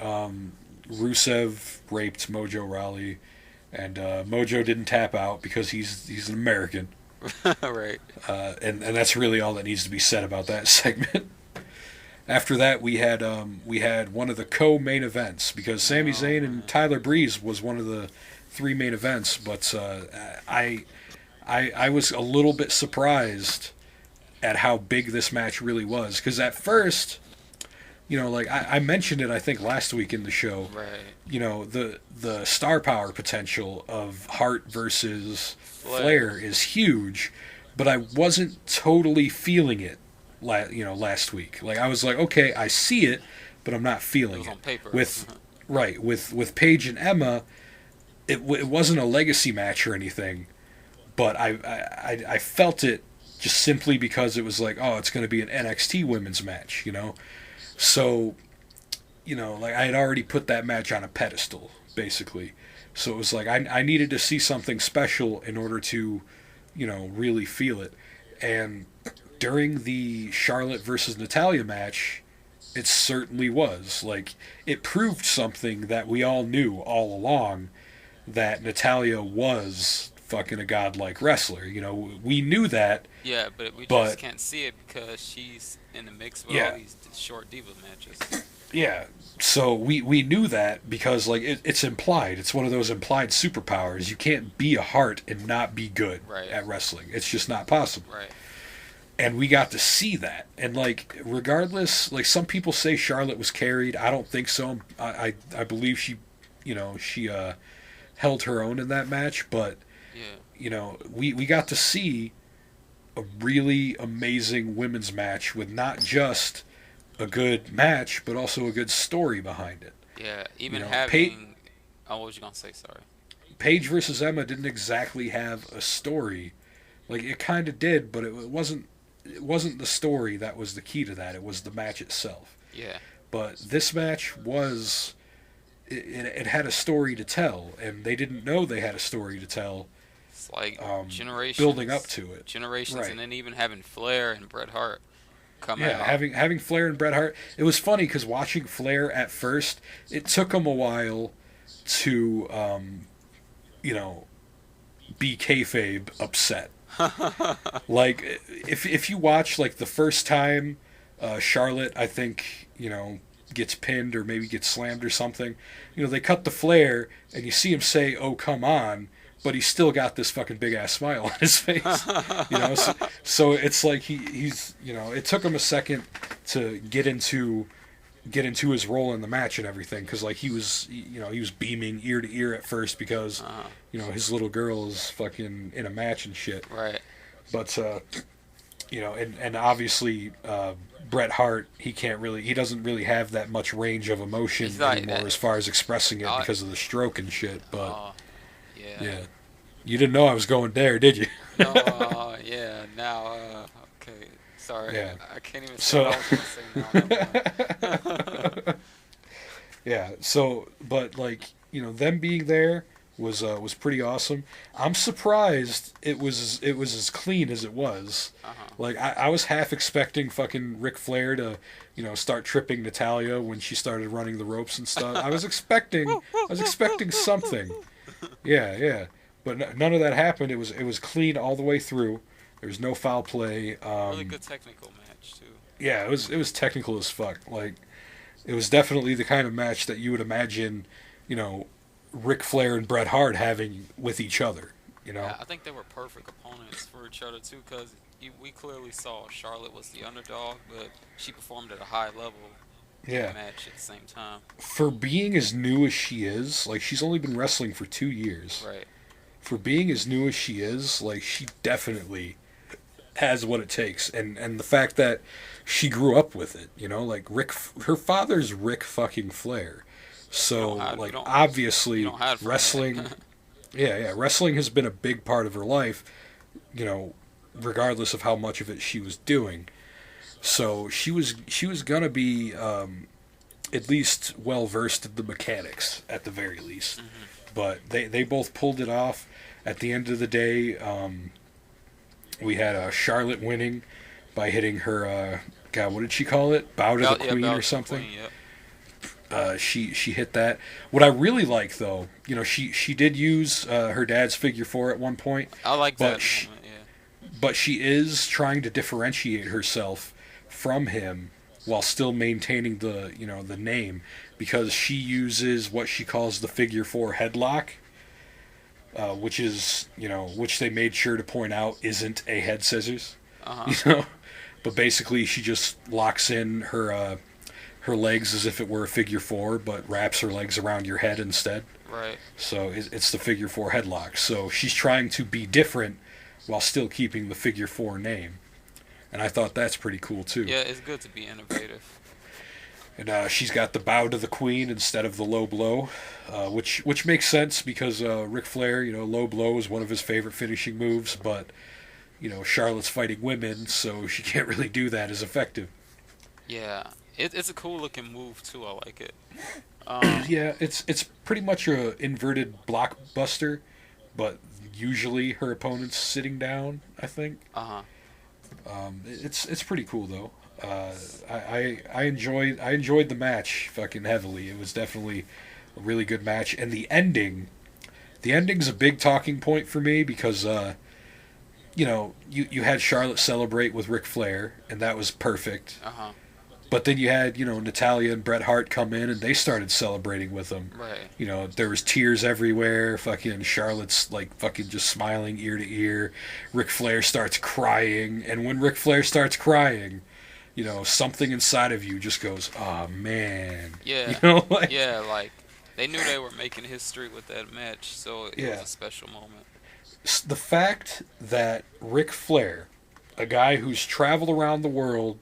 Rusev raped Mojo Rawley, and Mojo didn't tap out because he's an American. Right. And that's really all that needs to be said about that segment. After that, we had one of the co-main events because Sami Zayn and Tyler Breeze was one of the three main events, but I was a little bit surprised at how big this match really was because at first, like I mentioned it I think last week in the show, right? The star power potential of Hart versus Flair is huge, but I wasn't totally feeling it. Last week, like I was like, okay, I see it, but I'm not feeling it. On paper. With Paige and Emma, it wasn't a legacy match or anything, but I felt it just simply because it was like, oh, it's going to be an NXT women's match, So, like I had already put that match on a pedestal, basically. So it was like I needed to see something special in order to, really feel it. And during the Charlotte versus Natalya match, it certainly was. Like, it proved something that we all knew all along, that Natalya was fucking a godlike wrestler. We knew that. Yeah, but we just can't see it because she's in the mix with all these short diva matches. Yeah, so we knew that because like it's implied. It's one of those implied superpowers. You can't be a Hart and not be good at wrestling. It's just not possible. Right. And we got to see that. And like regardless, like some people say Charlotte was carried. I don't think so. I believe she held her own in that match, but we got to see a really amazing women's match with not just a good match, but also a good story behind it. Yeah, even having... what was you going to say? Sorry. Paige versus Emma didn't exactly have a story. Like, it kind of did, but it wasn't the story that was the key to that. It was the match itself. Yeah. But this match was... It had a story to tell, and they didn't know they had a story to tell. It's like generations. Building up to it. Generations, right. And then even having Flair and Bret Hart come out. Having Flair and Bret Hart. It was funny because watching Flair at first, it took him a while to, be kayfabe upset. Like, if you watch, like, the first time Charlotte, I think, gets pinned or maybe gets slammed or something, they cut the Flair and you see him say, "Oh, come on," but he's still got this fucking big ass smile on his face. So it's like he's it took him a second to get into his role in the match and everything, because like he was beaming ear to ear at first because his little girl is fucking in a match and shit. Right. But and obviously Bret Hart, he doesn't really have that much range of emotion anymore as far as expressing it because of the stroke and shit. But yeah, you didn't know I was going there, did you? No, yeah. Now, okay, sorry. Yeah. I can't even say what I was going to say now. Yeah. So, but like them being there was pretty awesome. I'm surprised it was as clean as it was. Like I was half expecting fucking Ric Flair to start tripping Natalya when she started running the ropes and stuff. I was expecting something. Yeah. But none of that happened. It was clean all the way through. There was no foul play. Really good technical match too. Yeah, it was technical as fuck. Like it was definitely the kind of match that you would imagine, Ric Flair and Bret Hart having with each other. Yeah, I think they were perfect opponents for each other too, because we clearly saw Charlotte was the underdog, but she performed at a high level. In the match at the same time. For being as new as she is, like she's only been wrestling for 2 years. Right. For being as new as she is, like she definitely has what it takes, and the fact that she grew up with it, like her father's Ric fucking Flair, so like obviously wrestling, wrestling has been a big part of her life, regardless of how much of it she was doing. So she was gonna be at least well versed in the mechanics at the very least. Mm-hmm. But they both pulled it off. At the end of the day, we had Charlotte winning by hitting her what did she call it? Bow to the Queen or something. Queen, she hit that. What I really like though, she did use her dad's figure 4 at one point. I like that. But she is trying to differentiate herself from him while still maintaining the the name, because she uses what she calls the figure 4 headlock, which is which they made sure to point out isn't a head scissors. But basically she just locks in her legs as if it were a figure 4, but wraps her legs around your head instead. Right. So it's the figure 4 headlock. So she's trying to be different while still keeping the figure 4 name. And I thought that's pretty cool, too. Yeah, it's good to be innovative. And she's got the bow to the Queen instead of the low blow, which makes sense because Ric Flair, low blow is one of his favorite finishing moves, but, Charlotte's fighting women, so she can't really do that as effective. Yeah, it's a cool-looking move, too. I like it. Yeah, it's pretty much a inverted blockbuster, but usually her opponent's sitting down, I think. It's pretty cool though. I enjoyed the match fucking heavily. It was definitely a really good match, and the ending's a big talking point for me because you had Charlotte celebrate with Ric Flair, and that was perfect. Uh-huh. But then you had, Natalya and Bret Hart come in, and they started celebrating with them. Right. There was tears everywhere. Fucking Charlotte's, fucking just smiling ear to ear. Ric Flair starts crying. And when Ric Flair starts crying, something inside of you just goes, oh, man. Yeah. Yeah, they knew they were making history with that match, so it was a special moment. The fact that Ric Flair, a guy who's traveled around the world,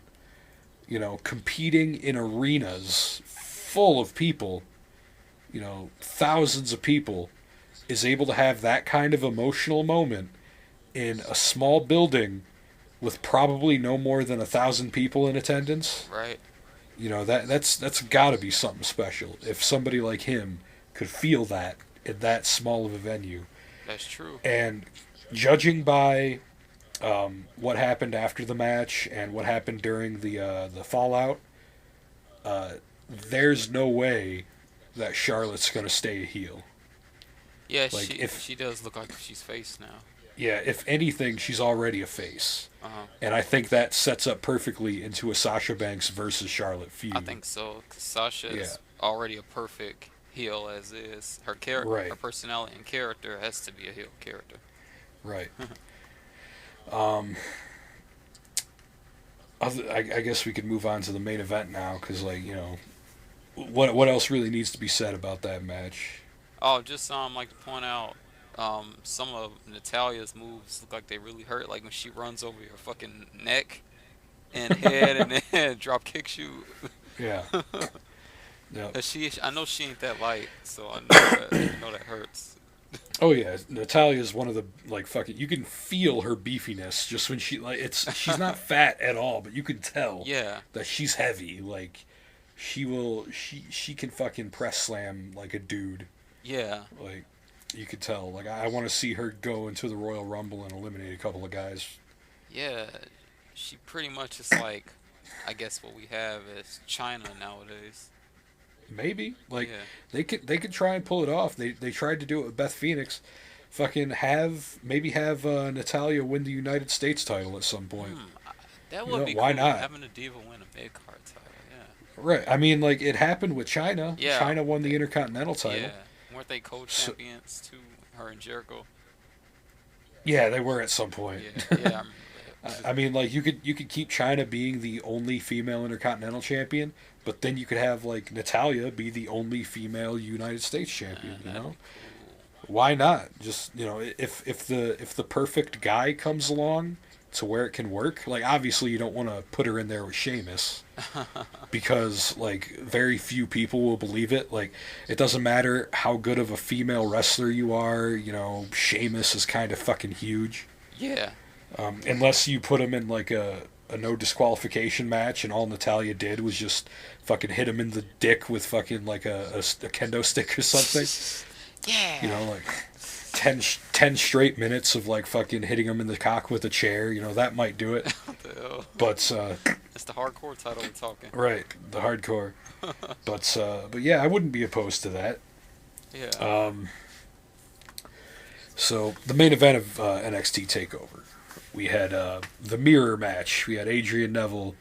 competing in arenas full of people, thousands of people, is able to have that kind of emotional moment in a small building with probably no more than 1,000 people in attendance. Right. That's got to be something special. If somebody like him could feel that in that small of a venue. That's true. And judging by what happened after the match and what happened during the fallout, there's no way that Charlotte's going to stay a heel. Yeah, she does look like she's face now. Yeah, if anything, she's already a face. Uh-huh. And I think that sets up perfectly into a Sasha Banks versus Charlotte feud. I think so. 'Cause Sasha is already a perfect heel as is. Her her personality and character has to be a heel character. Right. I guess we could move on to the main event now, because what else really needs to be said about that match? Oh, just like to point out, some of Natalya's moves look like they really hurt. Like when she runs over your fucking neck and head and then drop kicks you. Yeah. Yeah. I know she ain't that light, so I know that hurts. Oh yeah, Natalya's one of the fucking. You can feel her beefiness just when she's not fat at all, but you can tell. Yeah. That she's heavy. She can fucking press slam like a dude. Yeah. You could tell. I want to see her go into the Royal Rumble and eliminate a couple of guys. Yeah, she pretty much is I guess what we have is China nowadays. Maybe they could try and pull it off. They tried to do it with Beth Phoenix. Fucking have Natalya win the United States title at some point. That would be why cool. not? Having a diva win a mid card title. Yeah. Right. I mean, it happened with China. Yeah. China won the Intercontinental title. Yeah. Weren't they co-champions too? Her and Jericho. Yeah, they were at some point. Yeah. I remember that. I mean, you could keep China being the only female Intercontinental champion, but then you could have Natalya be the only female United States champion. Cool. Why not? Just if the perfect guy comes along to where it can work. Obviously you don't want to put her in there with Sheamus because very few people will believe it. It doesn't matter how good of a female wrestler you are. Sheamus is kind of fucking huge. Yeah. Unless you put him in a no disqualification match and all Natalya did was just fucking hit him in the dick with fucking a kendo stick or something. Yeah. 10 straight minutes of fucking hitting him in the cock with a chair, that might do it. What the hell? But it's the hardcore title we're talking. Right, the hardcore. but yeah, I wouldn't be opposed to that. Yeah. So the main event of NXT Takeover, we had the mirror match. We had Adrian Neville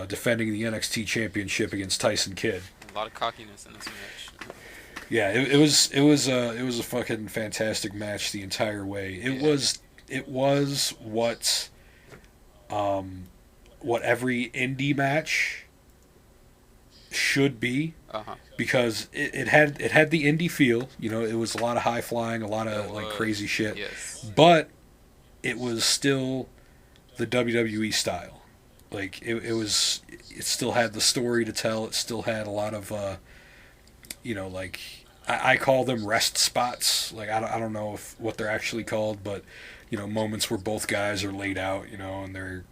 defending the NXT Championship against Tyson Kidd. A lot of cockiness in this match. Yeah, it was a fucking fantastic match the entire way. It was what every indie match should be. Uh-huh. Because it had the indie feel. It was a lot of high flying, a lot of crazy shit. Yes. But it was still the WWE style. It still had the story to tell. It still had a lot of I call them rest spots. I don't know what they're actually called, but moments where both guys are laid out, and they're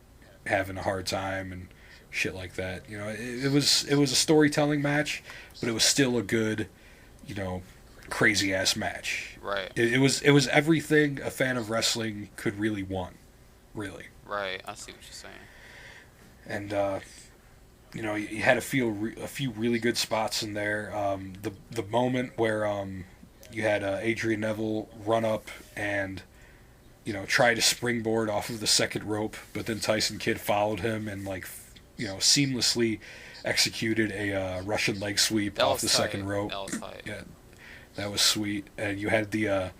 having a hard time and shit like that. It was a storytelling match, but it was still a good, crazy ass match. Right. It was everything a fan of wrestling could really want, really. Right. I see what you're saying. And you had a few really good spots in there. The moment where you had Adrian Neville run up and tried to springboard off of the second rope, but then Tyson Kidd followed him and seamlessly executed a Russian leg sweep off the second rope. That was tight. Yeah, that was sweet. And you had the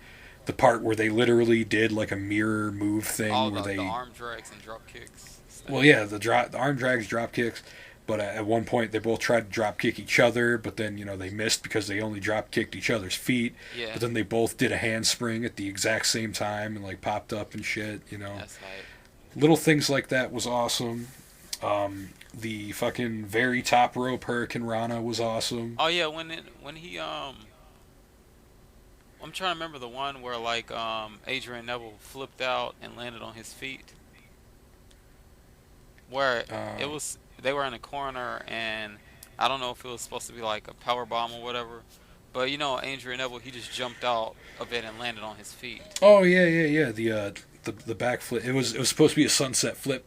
part where they literally did like a mirror move thing where the arm drags and drop kicks. Well, yeah, the arm drags, drop kicks. But at one point, they both tried to drop kick each other, but then, they missed because they only drop kicked each other's feet. Yeah. But then they both did a handspring at the exact same time and, popped up and shit, That's right. Little things like that was awesome. The fucking very top rope Hurricane Rana was awesome. Oh, yeah, when he, I'm trying to remember the one where, Adrian Neville flipped out and landed on his feet. Where they were in a corner, and I don't know if it was supposed to be like a power bomb or whatever, but Adrian Neville, he just jumped out of it and landed on his feet. Oh yeah. The back flip. It was supposed to be a sunset flip.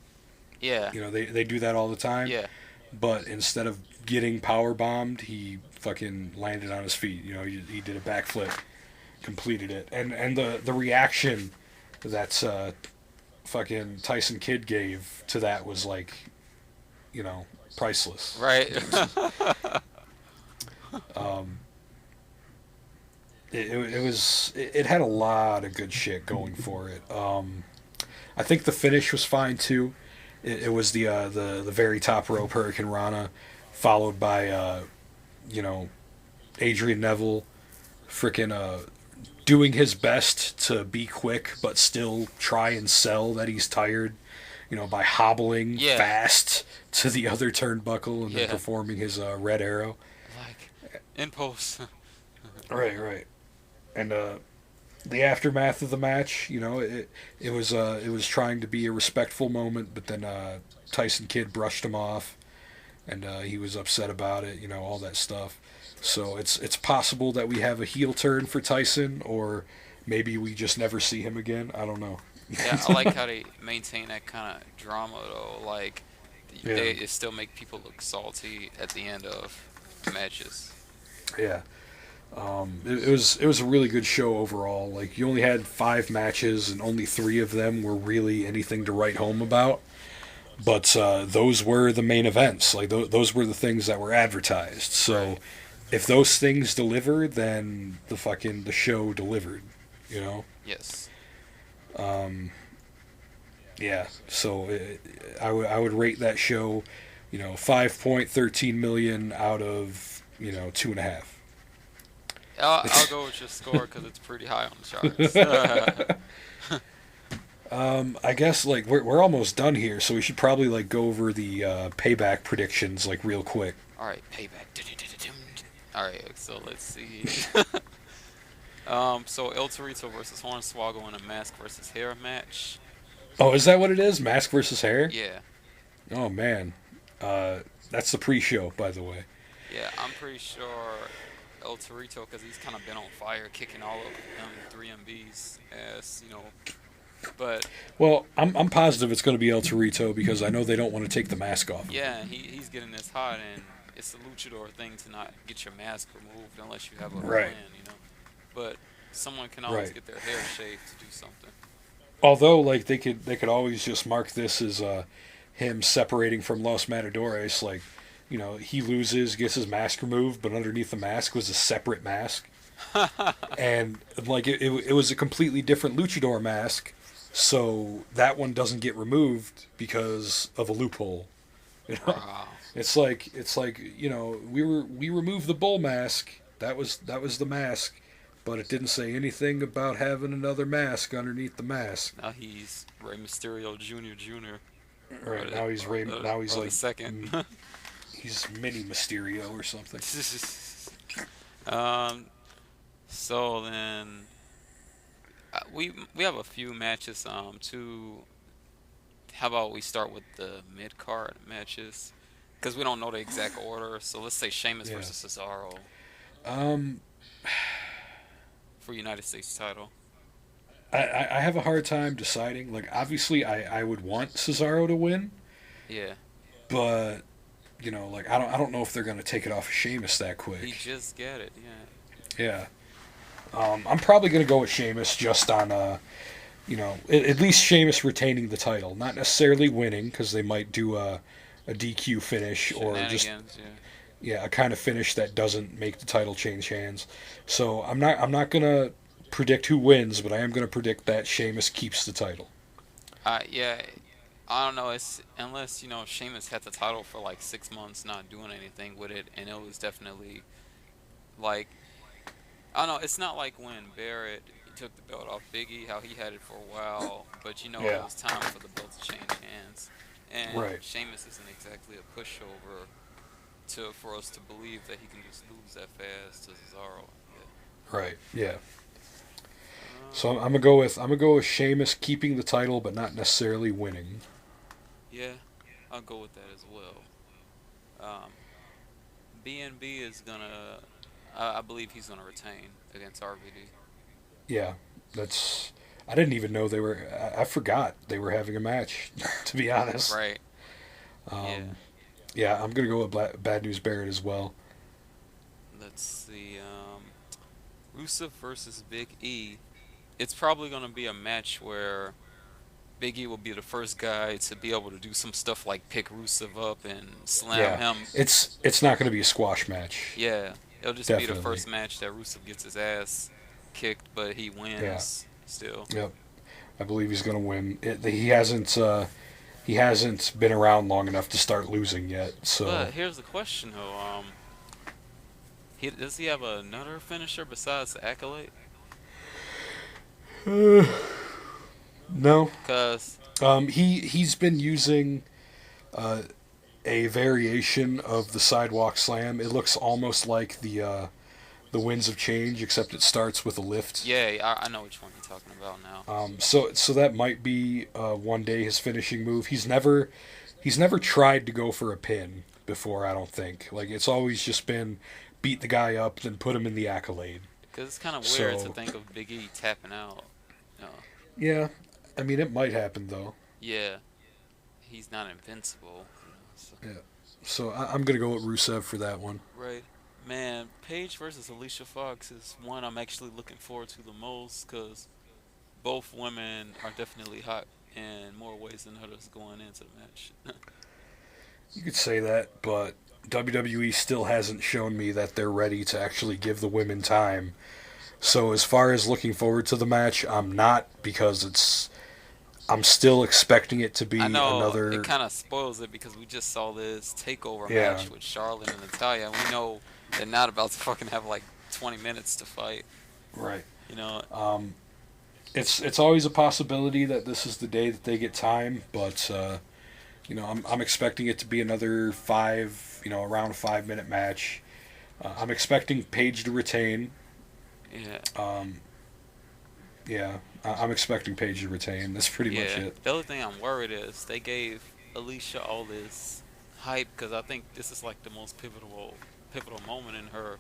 Yeah. They do that all the time. Yeah. But instead of getting power bombed, he fucking landed on his feet. He did a backflip, completed it, and the reaction that's fucking Tyson Kidd gave to that was priceless. Right. It had a lot of good shit going for it. I think the finish was fine too. It was the very top rope Hurricane Rana, followed by Adrian Neville, freaking doing his best to be quick but still try and sell that he's tired. By hobbling fast to the other turnbuckle and then performing his Red Arrow. In post. Right. And the aftermath of the match, it was trying to be a respectful moment, but then Tyson Kidd brushed him off, and he was upset about it, all that stuff. So it's possible that we have a heel turn for Tyson, or maybe we just never see him again. I don't know. Yeah, I like how they maintain that kind of drama, though. They still make people look salty at the end of matches. Yeah. It was a really good show overall. You only had 5 matches, and only 3 of them were really anything to write home about. But those were the main events. Those were the things that were advertised. So if those things deliver, then the show delivered. Yes. Yeah, so I would rate that show, 5.13 million out of 2.5. I'll go with your score because it's pretty high on the charts. I guess we're almost done here, so we should probably go over the Payback predictions real quick. All right, Payback. All right, so let's see. So El Torito versus Hornswoggle in a mask versus hair match. Oh, is that what it is? Mask versus hair? Yeah. Oh man, that's the pre-show, by the way. Yeah, I'm pretty sure El Torito, because he's kind of been on fire, kicking all of them 3MBs ass, But well, I'm positive it's going to be El Torito because I know they don't want to take the mask off. Yeah, he's getting this hot, and it's a luchador thing to not get your mask removed unless you have a plan, But someone can always get their hair shaved to do something. Although, they could always just mark this as him separating from Los Matadores. He loses, gets his mask removed, but underneath the mask was a separate mask, and it was a completely different luchador mask. So that one doesn't get removed because of a loophole. Wow. It's like we removed the bull mask. That was the mask. But it didn't say anything about having another mask underneath the mask. Now he's Rey Mysterio Jr. Right, now he's Rey. Now he's the second. He's Mini Mysterio or something. So then we have a few matches. How about we start with the mid card matches? Because we don't know the exact order. So let's say Sheamus versus Cesaro. For United States title. I have a hard time deciding. Obviously, I would want Cesaro to win. Yeah. But, I don't know if they're going to take it off of Sheamus that quick. He just got it, yeah. Yeah. I'm probably going to go with Sheamus just on, at least Sheamus retaining the title, not necessarily winning, because they might do a DQ finish or just a kind of finish that doesn't make the title change hands. So I'm not gonna predict who wins, but I am gonna predict that Sheamus keeps the title. Yeah, I don't know. It's unless Sheamus had the title for like 6 months, not doing anything with it, and it was definitely like I don't know. It's not like when Barrett took the belt off Biggie, how he had it for a while, but it was time for the belt to change hands, and Right. Sheamus isn't exactly a pushover for us to believe that he can just lose that fast to Cesaro. Right. Yeah. So I'm gonna go with Sheamus keeping the title, but not necessarily winning. Yeah, I'll go with that as well. BNB is gonna. I believe he's gonna retain against RVD. Yeah, that's. I didn't even know they were. I forgot they were having a match. To be honest. Right. Yeah. Yeah, I'm gonna go with Bad News Barrett as well. Let's see. Rusev versus Big E. It's probably gonna be a match where Big E will be the first guy to be able to do some stuff like pick Rusev up and slam him. It's not gonna be a squash match. Yeah, it'll just be the Definitely. first match that Rusev gets his ass kicked, but he wins still. Yep. I believe he's gonna win. He hasn't been around long enough to start losing yet. So. But here's the question, though. Does he have another finisher besides the Accolade? No. Cause he's been using a variation of the sidewalk slam. It looks almost like the Winds of Change, except it starts with a lift. Yeah, I know which one you're talking about now. So that might be one day his finishing move. He's never tried to go for a pin before. I don't think. Like, it's always just been beat the guy up, then put him in the Accolade. Because it's kind of weird to think of Big E tapping out. Yeah, I mean, it might happen though. Yeah, he's not invincible. So. Yeah, so I'm gonna go with Rusev for that one. Right. Man, Paige versus Alicia Fox is one I'm actually looking forward to the most because both women are definitely hot in more ways than others going into the match. You could say that, but WWE still hasn't shown me that they're ready to actually give the women time. So as far as looking forward to the match, I'm not, because I'm still expecting it to be another. It kind of spoils it because we just saw this takeover match with Charlotte and Natalya, and we know they're not about to fucking have like 20 minutes to fight. Right. It's It's always a possibility that this is the day that they get time, but I'm expecting it to be another around a 5-minute match. I'm expecting Paige to retain. Yeah. Yeah, I'm expecting Paige to retain. That's pretty much it. The other thing I'm worried is they gave Alicia all this hype because I think this is like the most pivotal moment in her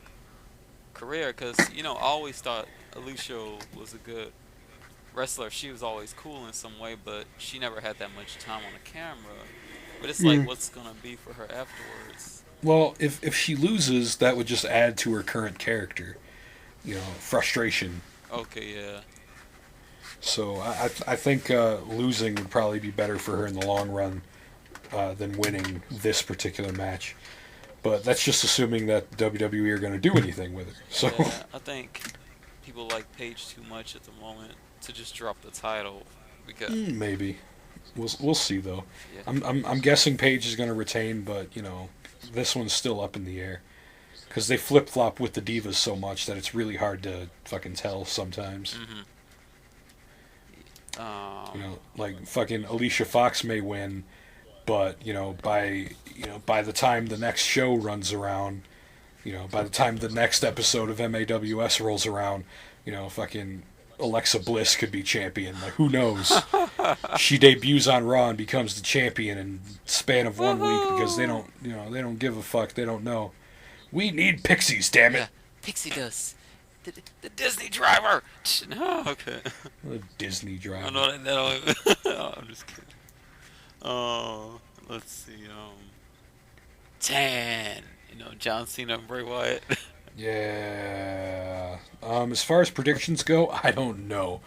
career. Because I always thought Alicia was a good wrestler. She was always cool in some way, but she never had that much time on the camera. But it's like, what's gonna be for her afterwards? Well, if she loses, that would just add to her current character. Frustration. Okay, yeah. So I think losing would probably be better for her in the long run than winning this particular match. But that's just assuming that WWE are going to do anything with it. So I think people like Paige too much at the moment to just drop the title. Because maybe we'll see though. Yeah. I'm guessing Paige is going to retain, but this one's still up in the air. Because they flip-flop with the divas so much that it's really hard to fucking tell sometimes. Like fucking Alicia Fox may win, but by the time the next show runs around, by the time the next episode of MAWS rolls around, fucking Alexa Bliss could be champion. Like, who knows? She debuts on Raw and becomes the champion in the span of 1 week because they don't give a fuck. They don't know. We need pixies, damn it. Yeah, pixie dust. The Disney driver. No, okay. The Disney driver. No, I'm just kidding. Let's see. Tan. John Cena and Bray Wyatt. Yeah. As far as predictions go, I don't know.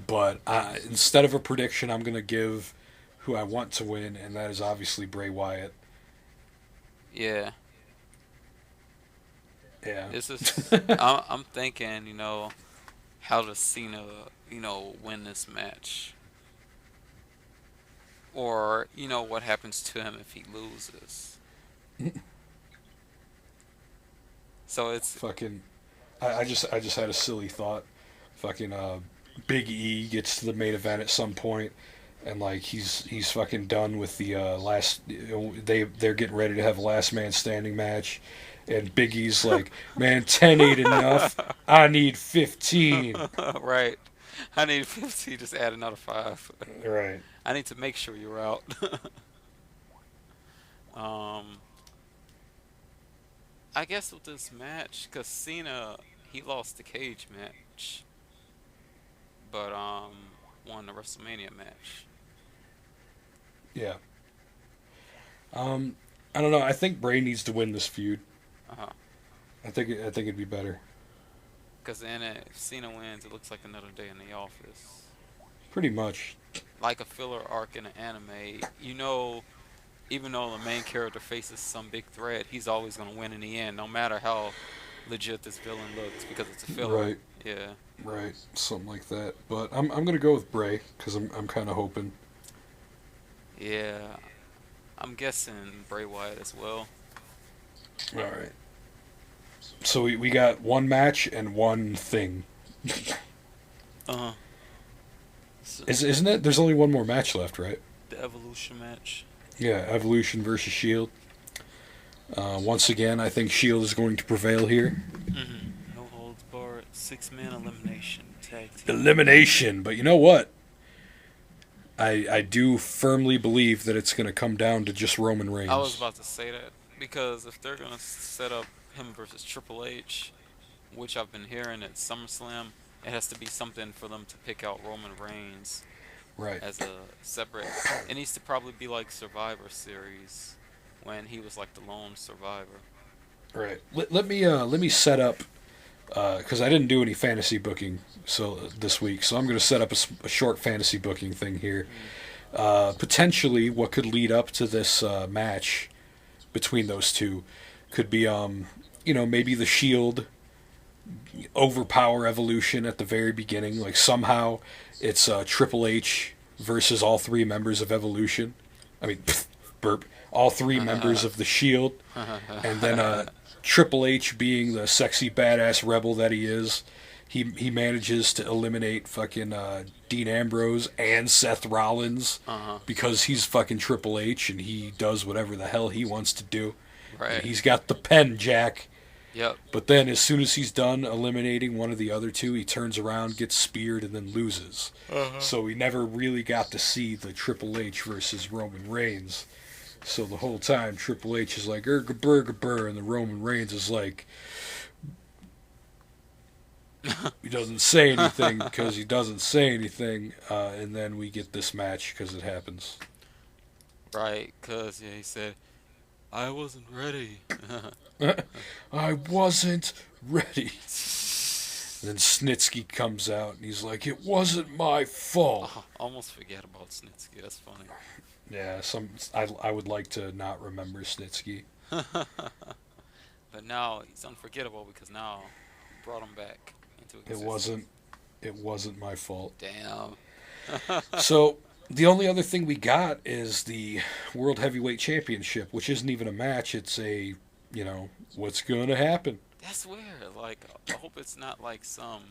But instead of a prediction, I'm going to give who I want to win, and that is obviously Bray Wyatt. Yeah. Yeah. This is. I'm thinking, how does Cena, win this match? Or, what happens to him if he loses? So it's. Fucking. I just had a silly thought. Fucking Big E gets to the main event at some point, and like he's fucking done with the last. They're getting ready to have a last man standing match, and Big E's like, man, 10 ain't enough. I need 15. Right. I need 50, just add another 5. Right. I need to make sure you're out. um, I guess with this match, because Cena, he lost the cage match, but won the WrestleMania match. Yeah. I don't know. I think Bray needs to win this feud. Uh-huh. I think it'd be better. Because then if Cena wins, it looks like another day in the office. Pretty much. Like a filler arc in an anime, even though the main character faces some big threat, he's always going to win in the end, no matter how legit this villain looks, because it's a filler. Right. Yeah. Right. Something like that. But I'm gonna go with Bray because I'm kind of hoping. Yeah. I'm guessing Bray Wyatt as well. All right. So we got one match and one thing. Uh-huh. So, Isn't it? There's only one more match left, right? the Evolution match. Yeah, Evolution versus Shield. Once again, I think Shield is going to prevail here. Mm-hmm. No holds barred, 6-man elimination tag team. Elimination, but you know what? I do firmly believe that it's going to come down to just Roman Reigns. I was about to say that, because if they're going to set up him versus Triple H, which I've been hearing at SummerSlam, it has to be something for them to pick out Roman Reigns Right. as a separate. It needs to probably be like Survivor Series, when he was like the lone survivor. Right. Let me set up because I didn't do any fantasy booking this week, so I'm going to set up a short fantasy booking thing here. Potentially, what could lead up to this match between those two could be, maybe the Shield overpower Evolution at the very beginning. Like somehow it's Triple H versus all 3 members of Evolution. I mean, burp. All 3 members of the Shield, and then Triple H, being the sexy badass rebel that he is, he manages to eliminate fucking Dean Ambrose and Seth Rollins because he's fucking Triple H and he does whatever the hell he wants to do. Right. And he's got the pen, Jack. Yep. But then as soon as he's done eliminating one of the other 2, he turns around, gets speared, and then loses. So we never really got to see the Triple H versus Roman Reigns. So the whole time, Triple H is like, burr, and the Roman Reigns is like, he doesn't say anything because he doesn't say anything, and then we get this match because it happens. Right, because he said, I wasn't ready. I wasn't ready. And then Snitsky comes out and he's like, it wasn't my fault. Almost forget about Snitsky, that's funny. Yeah, I would like to not remember Snitsky. But now he's unforgettable because now he brought him back into existence. It wasn't my fault. Damn. So the only other thing we got is the World Heavyweight Championship, which isn't even a match. It's a, what's going to happen. That's weird. Like, I hope it's not like some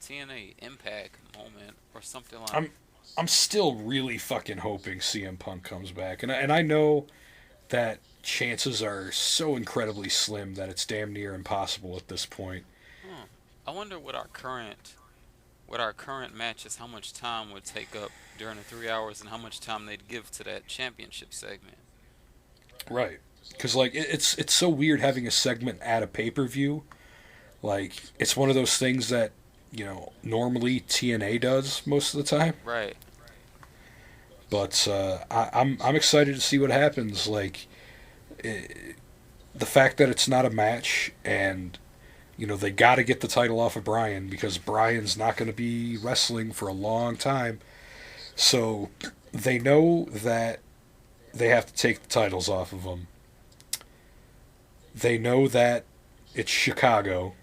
TNA Impact moment or something like. I'm still really fucking hoping CM Punk comes back, and I know that chances are so incredibly slim that it's damn near impossible at this point. I wonder what our current matches, how much time would take up during the 3 hours, and how much time they'd give to that championship segment. Right, because like it's so weird having a segment at a pay-per-view. Like it's one of those things that normally TNA does most of the time. Right. But I'm excited to see what happens. Like the fact that it's not a match, and They got to get the title off of Bryan because Bryan's not going to be wrestling for a long time. So they know that they have to take the titles off of him. They know that it's Chicago.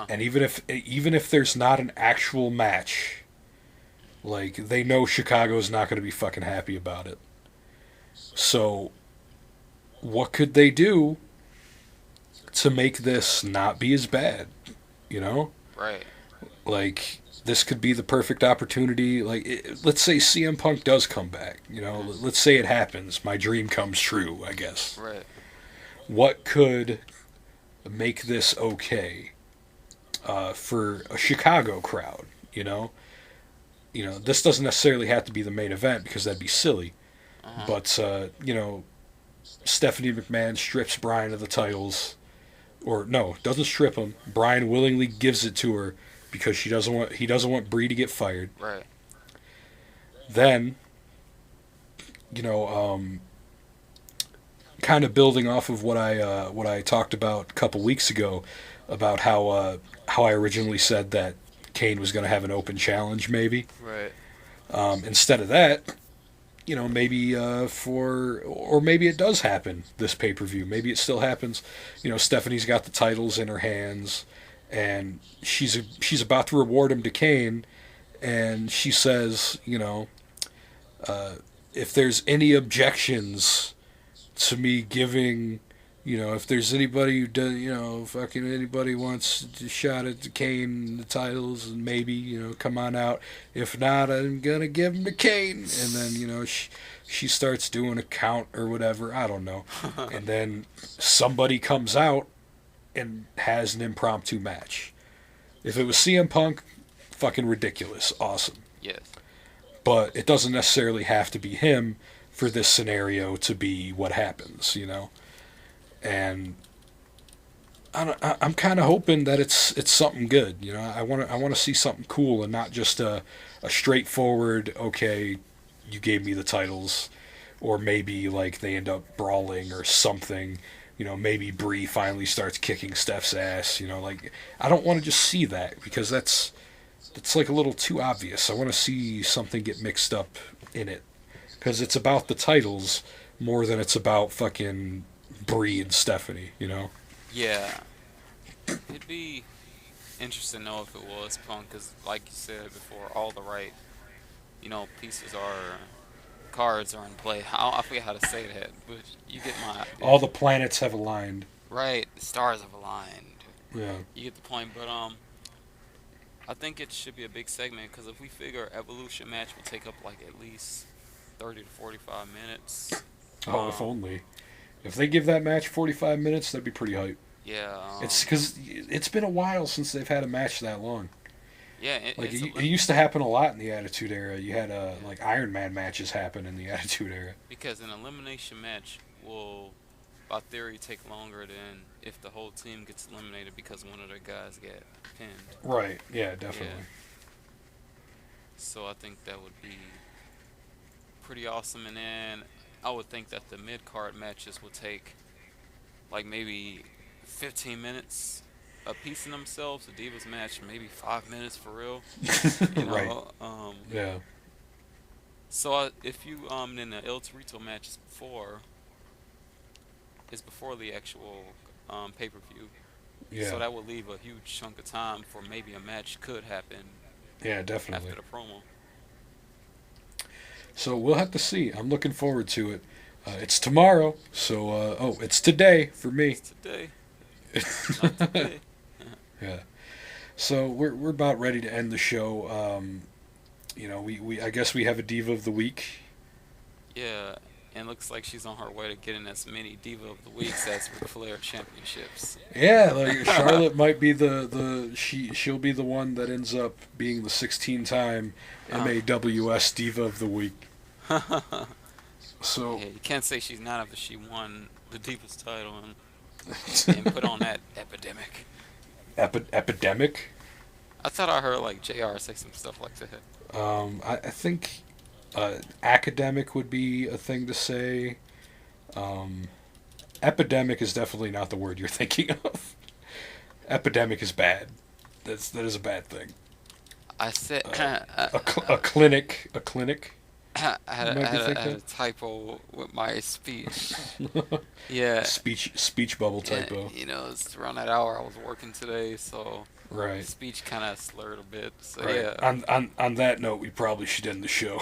And even if there's not an actual match, like, they know Chicago's not going to be fucking happy about it. So what could they do to make this not be as bad? Right. Like, this could be the perfect opportunity. Like, let's say CM Punk does come back. Let's say it happens. My dream comes true, I guess. Right. What could make this okay for a Chicago crowd? This doesn't necessarily have to be the main event because that'd be silly. But Stephanie McMahon strips Bryan of the titles, or no, doesn't strip him. Bryan willingly gives it to her because he doesn't want Brie to get fired. Right. Then, kind of building off of what I talked about a couple weeks ago about how I originally said that Kane was going to have an open challenge, maybe. Right. Instead of that, maybe or maybe it does happen this pay-per-view. Maybe it still happens. Stephanie's got the titles in her hands, and she's about to reward him to Kane, and she says, if there's any objections to me giving, if there's anybody who does, fucking anybody wants a shot at Kane, the titles, and maybe, come on out. If not, I'm gonna give him to Kane. And then, she starts doing a count or whatever. I don't know. And then somebody comes out and has an impromptu match. If it was CM Punk, fucking ridiculous. Awesome. Yes. But it doesn't necessarily have to be him for this scenario to be what happens, And I'm kind of hoping that it's something good. I want to see something cool and not just a straightforward, okay, you gave me the titles, or maybe like they end up brawling or something. Maybe Brie finally starts kicking Steph's ass. Like, I don't want to just see that because that's like a little too obvious. I want to see something get mixed up in it because it's about the titles more than it's about fucking Brie and Stephanie, Yeah. It'd be interesting to know if it was Punk, because like you said before, all the right, cards are in play. I forget how to say that, but you get my... All the planets have aligned. Right, the stars have aligned. Yeah. You get the point, but I think it should be a big segment, because if we figure Evolution match will take up like at least 30 to 45 minutes. Oh, if only. If they give that match 45 minutes, that'd be pretty hype. Yeah. It's because it's been a while since they've had a match that long. Yeah. It used to happen a lot in the Attitude Era. You had like Iron Man matches happen in the Attitude Era. Because an elimination match will, by theory, take longer than if the whole team gets eliminated because one of their guys get pinned. Right. Yeah, definitely. Yeah. So I think that would be pretty awesome. And then I would think that the mid-card matches will take like maybe 15 minutes a piece in themselves. The Divas match, maybe 5 minutes for real. Right. Yeah. So if you in the El Torito match is before the actual pay-per-view. Yeah. So that would leave a huge chunk of time for maybe a match could happen. Yeah, definitely. After the promo. So we'll have to see. I'm looking forward to it. It's tomorrow, so it's today for me. It's today. Not today. Yeah. So we're about ready to end the show. We I guess we have a Diva of the Week. Yeah, and looks like she's on her way to getting as many Diva of the Weeks as Ric Flair championships. Yeah, like Charlotte might be she'll be the one that ends up being the 16-time MAWS Diva of the Week. So yeah, you can't say she's not after she won the Divas title and put on that epidemic. Epidemic? I thought I heard like JR say some stuff like that. I think academic would be a thing to say. Epidemic is definitely not the word you're thinking of. Epidemic is bad. That is a bad thing. I said A clinic. I had a typo with my speech. Yeah. Speech bubble typo. You know, it's around that hour I was working today, so Right. speech kind of slurred a bit. So Right. yeah. On that note, we probably should end the show.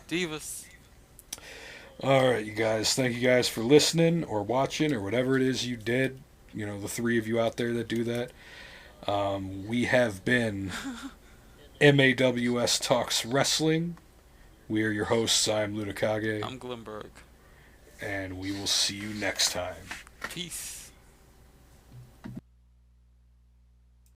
Divas. All right, you guys. Thank you guys for listening or watching or whatever it is you did. You know, the three of you out there that do that. We have been MAWS Talks Wrestling. We are your hosts. I'm LunaKage. I'm Glenburg. And we will see you next time. Peace.